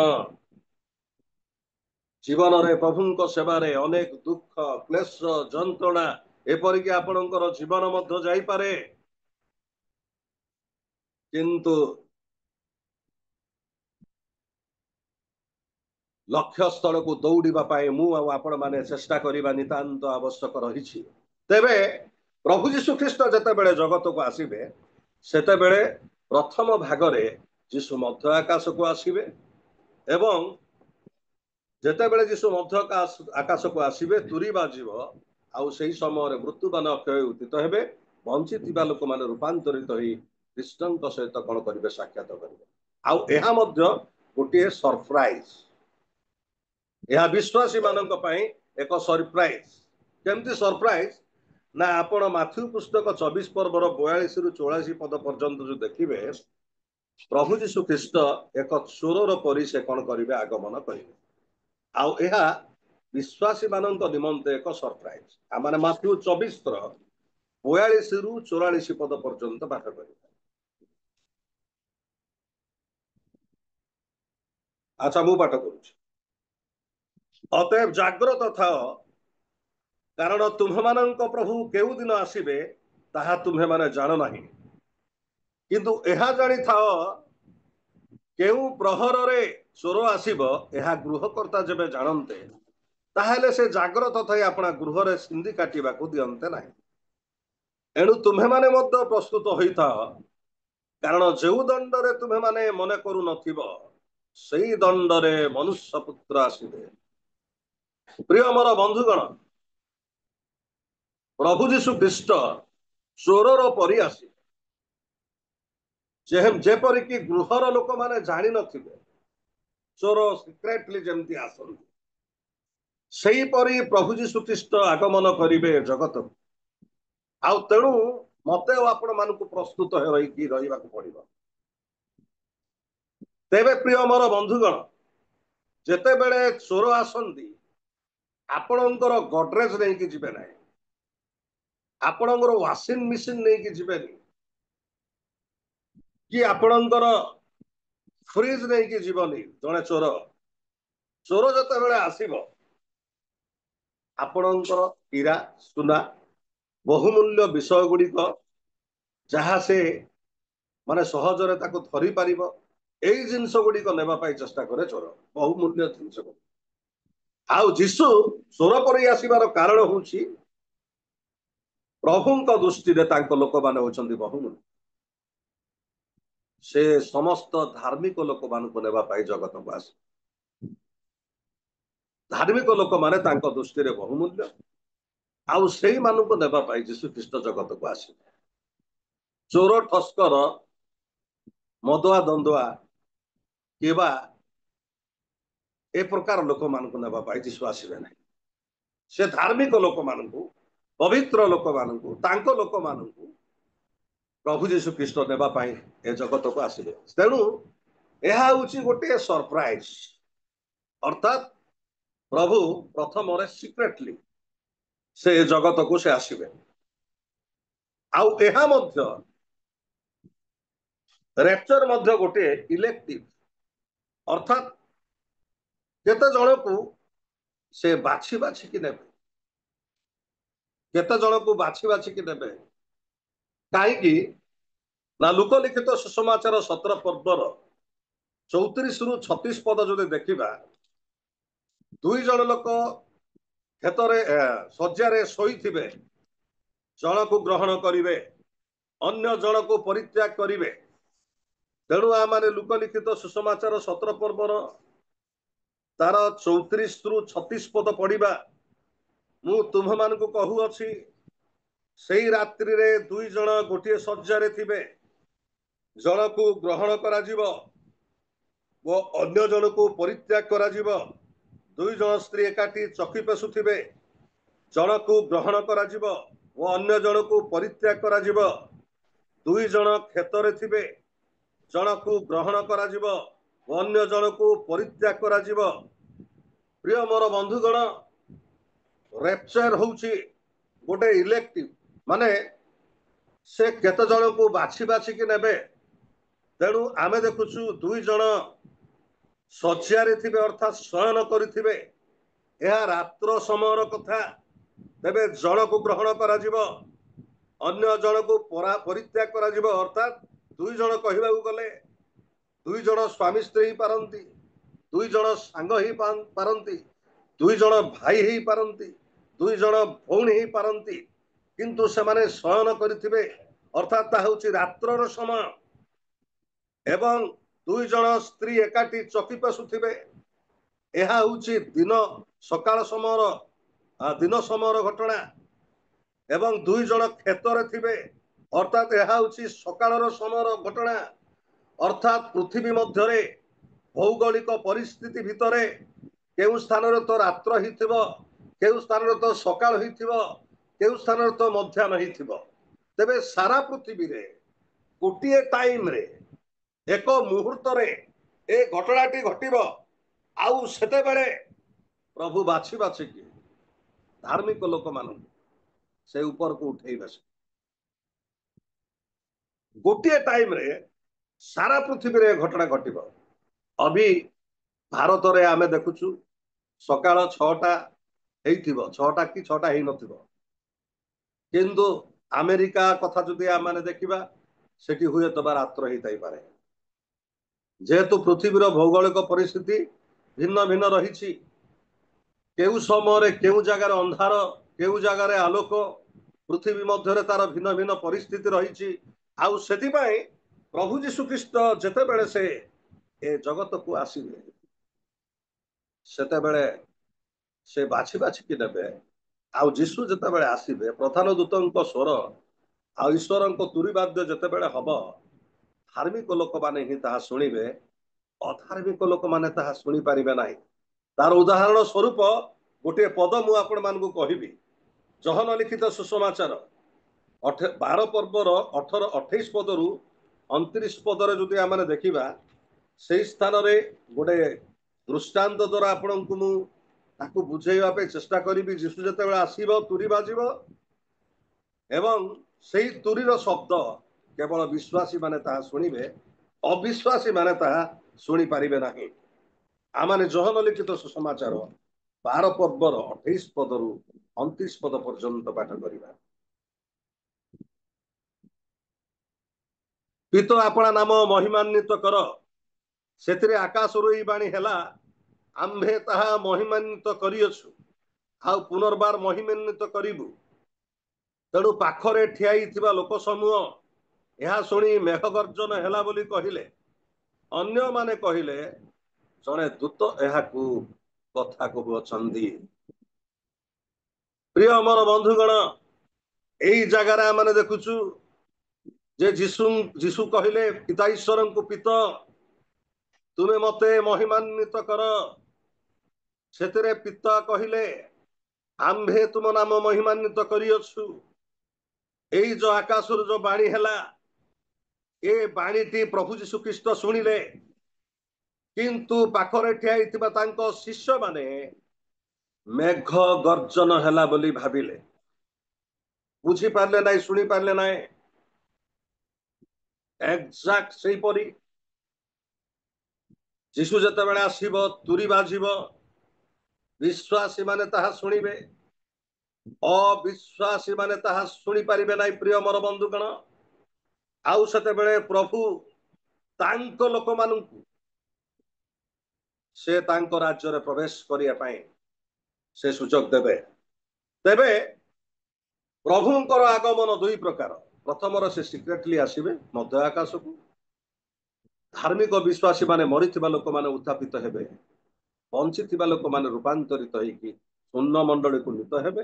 जीवन रे प्रभुंक सेवारे अनेक दुख क्लेश जंत्रणा एपरिक आपणकर जीवन मध्य जाई पारे किंतु लक्ष्य स्थल को दौड़िबा पाए मु आपण माने चेष्टा करिबा नितांत आवश्यक रही तेबे प्रभु जीशु ख्रीस्ट जते बेले जगत को आसीबे सेते बेले प्रथम भागरे जीशु मध्य आकाश को आसीबे एवं जेते बेले जीशु मध्य आकाश को आसीबे तुरी बाजिब आउ सेही समय मृत्युबान अक्षय उदित हेबे ବଞ୍ଚିଥିବା ଲୋକମାନେ ରୂପାନ୍ତରିତ ହୋଇ କୃଷ୍ଣଙ୍କ ସହିତ କଣ କରିବେ ସାକ୍ଷାତ କରିବେ। ଆଉ ଏହା ମଧ୍ୟ ଗୋଟିଏ ସରପ୍ରାଇଜ, ଏହା ବିଶ୍ୱାସୀ ମାନଙ୍କ ପାଇଁ ଏକ ସରପ୍ରାଇଜ। କେମିତି ସରପ୍ରାଇଜ ନା ଆପଣ ମାଥ୍ୟୁ ପୁସ୍ତକ 24 ପର୍ବର 42 ରୁ 44 ପଦ ପର୍ଯ୍ୟନ୍ତ ଯୋଉ ଦେଖିବେ ପ୍ରଭୁ ଯୀଶୁ ଖ୍ରୀଷ୍ଟ ଏକ ଚୋରର ପରି ସେ କଣ କରିବେ ଆଗମନ କରିବେ। ଆଉ ଏହା ବିଶ୍ୱାସୀ ମାନଙ୍କ ନିମନ୍ତେ ଏକ ସରପ୍ରାଇଜ। ଆମେ ମାଥ୍ୟୁ 24 ର 42 ରୁ 44 ପଦ ପର୍ଯ୍ୟନ୍ତ ପାଠ କରିବା। ଆଚ୍ଛା ମୁଁ ପାଠ କରୁଛି। ଅତଏବ ଜାଗ୍ରତ ଥାଅ, କାରଣ ତୁମ୍ଭମାନଙ୍କ ପ୍ରଭୁ କେଉଁ ଦିନ ଆସିବେ ତାହା ତୁମ୍ଭେମାନେ ଜାଣ ନାହିଁ। କିନ୍ତୁ ଏହା ଜାଣିଥାଅ, କେଉଁ ପ୍ରହରରେ ଚୋର ଆସିବ ଏହା ଗୃହକର୍ତ୍ତା ଯେବେ ଜାଣନ୍ତେ, ତାହେଲେ ସେ ଜାଗ୍ରତ ଥାଇ ଆପଣା ଗୃହରେ ସିନ୍ଧି କାଟିବାକୁ ଦିଅନ୍ତେ ନାହିଁ। ଏଣୁ ତୁମ୍ଭେମାନେ ମଧ୍ୟ ପ୍ରସ୍ତୁତ ହୋଇଥାଅ, କାରଣ ଯେଉଁ ଦଣ୍ଡରେ ତୁମ୍ଭେମାନେ ମନେ କରୁନଥିବ ସେଇ ଦଣ୍ଡରେ ମନୁଷ୍ୟ ପୁତ୍ର ଆସିବେ। ପ୍ରିୟ ମୋର ବନ୍ଧୁଗଣ, ପ୍ରଭୁ ଯୀଶୁ ଖ୍ରୀଷ୍ଟ ଚୋରର ପରି ଆସିବେ। ଯେପରିକି ଗୃହର ଲୋକମାନେ ଜାଣିନଥିବେ, ଚୋର ସିକ୍ରେଟଲି ଯେମିତି ଆସନ୍ତି, ସେହିପରି ପ୍ରଭୁ ଯୀଶୁ ଖ୍ରୀଷ୍ଟ ଆଗମନ କରିବେ ଜଗତକୁ। ଆଉ ତେଣୁ ମତେ ଆଉ ଆପଣ ମାନଙ୍କୁ ପ୍ରସ୍ତୁତ ହୋଇକି ରହିବାକୁ ପଡିବ। ତେବେ ପ୍ରିୟ ମୋର ବନ୍ଧୁଗଣ, ଯେତେବେଳେ ଚୋର ଆସନ୍ତି ଆପଣଙ୍କର ଗଡରେଜ ନେଇକି ଯିବେ ନାହିଁ, ଆପଣଙ୍କର ୱାସିଂ ମେସିନ ନେଇକି ଯିବେନି, କି ଆପଣଙ୍କର ଫ୍ରିଜ ନେଇକି ଯିବନି। ଜଣେ ଚୋର ଯେତେବେଳେ ଆସିବ ଆପଣଙ୍କର ହୀରା ସୁନା ବହୁମୂଲ୍ୟ ବିଷୟ ଗୁଡିକ ଯାହା ସେ ମାନେ ସହଜରେ ତାକୁ ଧରି ପାରିବ, ଏଇ ଜିନିଷ ଗୁଡିକ ନେବା ପାଇଁ ଚେଷ୍ଟା କରେ ଚୋର, ବହୁମୂଲ୍ୟ ଜିନିଷ। ଆଉ ଯୀଶୁ ଚୋର ପରି ଆସିବାର କାରଣ ହଉଛି ପ୍ରଭୁଙ୍କ ଦୃଷ୍ଟିରେ ତାଙ୍କ ଲୋକମାନେ ହଉଛନ୍ତି ବହୁମୂଲ୍ୟ। ସେ ସମସ୍ତ ଧାର୍ମିକ ଲୋକମାନଙ୍କୁ ନେବା ପାଇଁ ଜଗତକୁ ଆସେ। ଧାର୍ମିକ ଲୋକମାନେ ତାଙ୍କ ଦୃଷ୍ଟିରେ ବହୁମୂଲ୍ୟ, ଆଉ ସେଇମାନଙ୍କୁ ନେବା ପାଇଁ ଯୀଶୁ ଖ୍ରୀଷ୍ଟ ଜଗତକୁ ଆସିବେ। ଚୋର ଠସ୍କର ମଦୁଆ ଦଣ୍ଡୁଆ କିମ୍ବା ଏ ପ୍ରକାର ଲୋକମାନଙ୍କୁ ନେବା ପାଇଁ ଯୀଶୁ ଆସିବେ ନାହିଁ। ସେ ଧାର୍ମିକ ଲୋକମାନଙ୍କୁ, ପବିତ୍ର ଲୋକମାନଙ୍କୁ, ତାଙ୍କ ଲୋକମାନଙ୍କୁ ପ୍ରଭୁ ଯୀଶୁ ଖ୍ରୀଷ୍ଟ ନେବା ପାଇଁ ଏ ଜଗତକୁ ଆସିବେ। ତେଣୁ ଏହା ହଉଛି ଗୋଟିଏ ସରପ୍ରାଇଜ, ଅର୍ଥାତ ପ୍ରଭୁ ପ୍ରଥମରେ ସିକ୍ରେଟଲି ସେ ଜଗତକୁ ସେ ଆସିବେ। ଆଉ ଏହା ମଧ୍ୟ ରେପ୍ଚର ମଧ୍ୟ ଗୋଟିଏ ଇଲେକ୍ଟିଭ, ଅର୍ଥାତ କେତେ ଜଣକୁ ସେ ବାଛି ବାଛିକି ନେବେ, କେତେ ଜଣକୁ ବାଛି ବାଛିକି ନେବେ। କାହିଁକି ନା ଲୋକଲିଖିତ ସୁସମାଚାର 17 ପର୍ବର 34 ରୁ 36 ପଦ ଯଦି ଦେଖିବା, 2 ଜଣ ଲୋକ କ୍ଷେତରେ ଶଯ୍ୟାରେ ଶୋଇଥିବେ, ଜଣକୁ ଗ୍ରହଣ କରିବେ, ଅନ୍ୟ ଜଣକୁ ପରିତ୍ୟାଗ କରିବେ। ତେଣୁ ଆମେ ଲୋକଲିଖିତ ସୁସମାଚାର 17 ପର୍ବର ତାର 34 ରୁ 36 ପଦ ପଢିବା। ମୁଁ ତୁମ୍ଭମାନଙ୍କୁ କହୁଅଛି, ସେଇ ରାତ୍ରିରେ 2 ଜଣ ଗୋଟିଏ ଶଯ୍ୟାରେ ଥିବେ, ଜଣକୁ ଗ୍ରହଣ କରାଯିବ ଓ ଅନ୍ୟ ଜଣକୁ ପରିତ୍ୟାଗ କରାଯିବ। 2 ଜଣ ସ୍ତ୍ରୀ ଏକାଠି ଚକି ପେଶୁଥିବେ, ଜଣକୁ ଗ୍ରହଣ କରାଯିବ ଓ ଅନ୍ୟ ଜଣକୁ ପରିତ୍ୟାଗ କରାଯିବ। 2 ଜଣ କ୍ଷେତରେ ଥିବେ, ଜଣକୁ ଗ୍ରହଣ କରାଯିବ ଓ ଅନ୍ୟ ଜଣକୁ ପରିତ୍ୟାଗ କରାଯିବ। ପ୍ରିୟ ମୋର ବନ୍ଧୁଗଣ, ରେପ୍ଚର ହଉଛି ଗୋଟେ ଇଲେକ୍ଟିଭ, ମାନେ ସେ କେତେ ଜଣକୁ ବାଛି ବାଛିକି ନେବେ। ତେଣୁ ଆମେ ଦେଖୁଛୁ 2 ଜଣ ଶଯ୍ୟାରେ ଥିବେ, ଅର୍ଥାତ୍ ଶୟନ କରିଥିବେ, ଏହା ରାତ୍ର ସମୟର କଥା। ତେବେ ଜଣକୁ ଗ୍ରହଣ କରାଯିବ, ଅନ୍ୟ ଜଣକୁ ପରିତ୍ୟାଗ କରାଯିବ। ଅର୍ଥାତ୍ 2 ଜଣ କହିବାକୁ ଗଲେ 2 ଜଣ ସ୍ୱାମୀ ସ୍ତ୍ରୀ ହେଇପାରନ୍ତି, 2 ଜଣ ସାଙ୍ଗ ହେଇପାରନ୍ତି, 2 ଜଣ ଭାଇ ହେଇପାରନ୍ତି, 2 ଜଣ ଭଉଣୀ ହେଇପାରନ୍ତି, କିନ୍ତୁ ସେମାନେ ଶୟନ କରିଥିବେ, ଅର୍ଥାତ୍ ତାହା ହେଉଛି ରାତ୍ରର ସମୟ। ଏବଂ 2 ଜଣ ସ୍ତ୍ରୀ ଏକାଠି ଚକି ପେଶୁଥିବେ, ଏହା ହେଉଛି ଦିନ ସମୟର ଘଟଣା। ଏବଂ 2 ଜଣ କ୍ଷେତରେ ଥିବେ। ଅର୍ଥାତ୍ ଏହା ହେଉଛି ସକାଳର ସମୟର ଘଟଣା। ଅର୍ଥାତ୍ ପୃଥିବୀ ମଧ୍ୟରେ ଭୌଗୋଳିକ ପରିସ୍ଥିତି ଭିତରେ କେଉଁ ସ୍ଥାନରେ ତ ରାତ୍ର ହେଇଥିବ, କେଉଁ ସ୍ଥାନରେ ତ ସକାଳ ହେଇଥିବ, କେଉଁ ସ୍ଥାନରେ ତ ମଧ୍ୟାହ୍ନ ହେଇଥିବ। ତେବେ ସାରା ପୃଥିବୀରେ ଗୋଟିଏ ଟାଇମରେ ଏକ ମୁହୂର୍ତ୍ତରେ ଏ ଘଟଣାଟି ଘଟିବ। ଆଉ ସେତେବେଳେ ପ୍ରଭୁ ବାଛି ବାଛିକି ଧାର୍ମିକ ଲୋକମାନଙ୍କୁ ସେ ଉପରକୁ ଉଠେଇବେ। ଗୋଟିଏ ଟାଇମରେ ସାରା ପୃଥିବୀରେ ଘଟଣା ଘଟିବ। ଅଭି ଭାରତରେ ଆମେ ଦେଖୁଛୁ ସକାଳ 6ଟା ହେଇଥିବ, 6ଟା କି 6ଟା ହେଇନଥିବ। କିନ୍ତୁ ଆମେରିକା କଥା ଯଦି ଆମେ ଦେଖିବା, ସେଠି ହୁଏତ ବା ରାତ୍ର ହେଇଥାଇପାରେ। ଯେହେତୁ ପୃଥିବୀର ଭୌଗୋଳିକ ପରିସ୍ଥିତି ଭିନ୍ନ ଭିନ୍ନ ରହିଛି, କେଉଁ ସମୟରେ କେଉଁ ଜାଗାରେ ଅନ୍ଧାର, କେଉଁ ଜାଗାରେ ଆଲୋକ, ପୃଥିବୀ ମଧ୍ୟରେ ତାର ଭିନ୍ନ ଭିନ୍ନ ପରିସ୍ଥିତି ରହିଛି। ଆଉ ସେଥିପାଇଁ ପ୍ରଭୁ ଯୀଶୁ ଖ୍ରୀଷ୍ଟ ଯେତେବେଳେ ସେ ଏ ଜଗତକୁ ଆସିବେ, ସେତେବେଳେ ସେ ବାଛି ବାଛିକି ନେବେ। ଆଉ ଯୀଶୁ ଯେତେବେଳେ ଆସିବେ, ପ୍ରଧାନ ଦୂତଙ୍କ ସ୍ୱର ଆଉ ଈଶ୍ୱରଙ୍କ ତୁରୀବାଦ୍ୟ ଯେତେବେଳେ ହବ, ଧାର୍ମିକ ଲୋକମାନେ ହିଁ ତାହା ଶୁଣିବେ, ଅଧାର୍ମିକ ଲୋକମାନେ ତାହା ଶୁଣିପାରିବେ ନାହିଁ। ତାର ଉଦାହରଣ ସ୍ୱରୂପ ଗୋଟିଏ ପଦ ମୁଁ ଆପଣମାନଙ୍କୁ କହିବି। ଯୋହନ ଲିଖିତ ସୁସମାଚାର 12 ପର୍ବର 18-28 ପଦରୁ 29 ପଦରେ ଯଦି ଆମେ ଦେଖିବା, ସେଇ ସ୍ଥାନରେ ଗୋଟେ ଦୃଷ୍ଟାନ୍ତ ଦ୍ୱାରା ଆପଣଙ୍କୁ ମୁଁ ତାକୁ ବୁଝେଇବା ପାଇଁ ଚେଷ୍ଟା କରିବି। ଯୀଶୁ ଯେତେବେଳେ ଆସିବ, ତୁରୀ ବାଜିବ ଏବଂ ସେଇ ତୁରୀର ଶବ୍ଦ କେବଳ ବିଶ୍ୱାସୀ ମାନେ ତାହା ଶୁଣିବେ, ଅବିଶ୍ୱାସୀ ମାନେ ତାହା ଶୁଣିପାରିବେ ନାହିଁ। ଆମମାନେ ଯୋହନ ଲିଖିତ ସୁସମାଚାର 12 ପର୍ବର 28 ପଦରୁ 29 ପଦ ପର୍ଯ୍ୟନ୍ତ ପାଠ କରିବା। ପିତ ଆପଣା ନାମ ମହିମାନ୍ୱିତ କର, ସେଥିରେ ଆକାଶରୁ ଏଇ ବାଣୀ ହେଲା, ଆମ୍ଭେ ତାହା ମହିମାନ୍ୱିତ କରିଅଛୁ, ଆଉ ପୁନର୍ବାର ମହିମାନ୍ୱିତ କରିବୁ। ତେଣୁ ପାଖରେ ଠିଆ ହେଇଥିବା ଲୋକ ସମୂହ ଏହା ଶୁଣି ମେଘ ଗର୍ଜନ ହେଲା ବୋଲି କହିଲେ। ଅନ୍ୟମାନେ କହିଲେ, ଜଣେ ଦୂତ ଏହାକୁ କଥା କହୁଅଛନ୍ତି। ପ୍ରିୟ ଆମର ବନ୍ଧୁଗଣ, ଏଇ ଜାଗାରେ ଆମେ ଦେଖୁଛୁ ଯେ ଯୀଶୁ କହିଲେ ପିତା ଈଶ୍ୱରଙ୍କୁ, ପିତ ତୁମେ ମତେ ମହିମାନ୍ୱିତ କର। ସେଥିରେ ପିତା କହିଲେ, ଆମ୍ଭେ ତୁମ ନାମ ମହିମାନ୍ୱିତ କରିଅଛୁ। ଏଇ ଯୋଉ ଆକାଶରୁ ଯୋଉ ବାଣୀ ହେଲା, ଏ ବାଣୀଟି ପ୍ରଭୁ ଯୀଶୁ ଖ୍ରୀଷ୍ଟ ଶୁଣିଲେ। କିନ୍ତୁ ପାଖରେ ଠିଆ ହେଇଥିବା ତାଙ୍କ ଶିଷ୍ୟମାନେ ମେଘ ଗର୍ଜନ ହେଲା ବୋଲି ଭାବିଲେ, ବୁଝିପାରିଲେ ନାହିଁ, ଶୁଣି ପାରିଲେ ନାହିଁ। ଏକ୍ସାକ୍ଟ ସେଇପରି ଯୀଶୁ ଯେତେବେଳେ ଆସିବ, ତୁରୀ ବାଜିବ, ବିଶ୍ୱାସୀ ମାନେ ତାହା ଶୁଣିବେ, ଅବିଶ୍ୱାସୀ ମାନେ ତାହା ଶୁଣିପାରିବେ ନାହିଁ। ପ୍ରିୟ ମୋର ବନ୍ଧୁଗଣ, ଆଉ ସେତେବେଳେ ପ୍ରଭୁ ତାଙ୍କ ଲୋକମାନଙ୍କୁ ସେ ତାଙ୍କ ରାଜ୍ୟରେ ପ୍ରବେଶ କରିବା ପାଇଁ ସେ ସୁଯୋଗ ଦେବେ। ତେବେ ପ୍ରଭୁଙ୍କର ଆଗମନ 2 ପ୍ରକାର। ପ୍ରଥମର ସେ ସିକ୍ରେଟଲି ଆସିବେ ମଧ୍ୟ ଆକାଶକୁ। ଧାର୍ମିକ ବିଶ୍ୱାସୀ ମାନେ, ମରିଥିବା ଲୋକମାନେ ଉତ୍ଥାପିତ ହେବେ, ବଞ୍ଚିଥିବା ଲୋକମାନେ ରୂପାନ୍ତରିତ ହେଇକି ଶୂନ୍ୟ ମଣ୍ଡଳୀକୁ ନୀତ ହେବେ।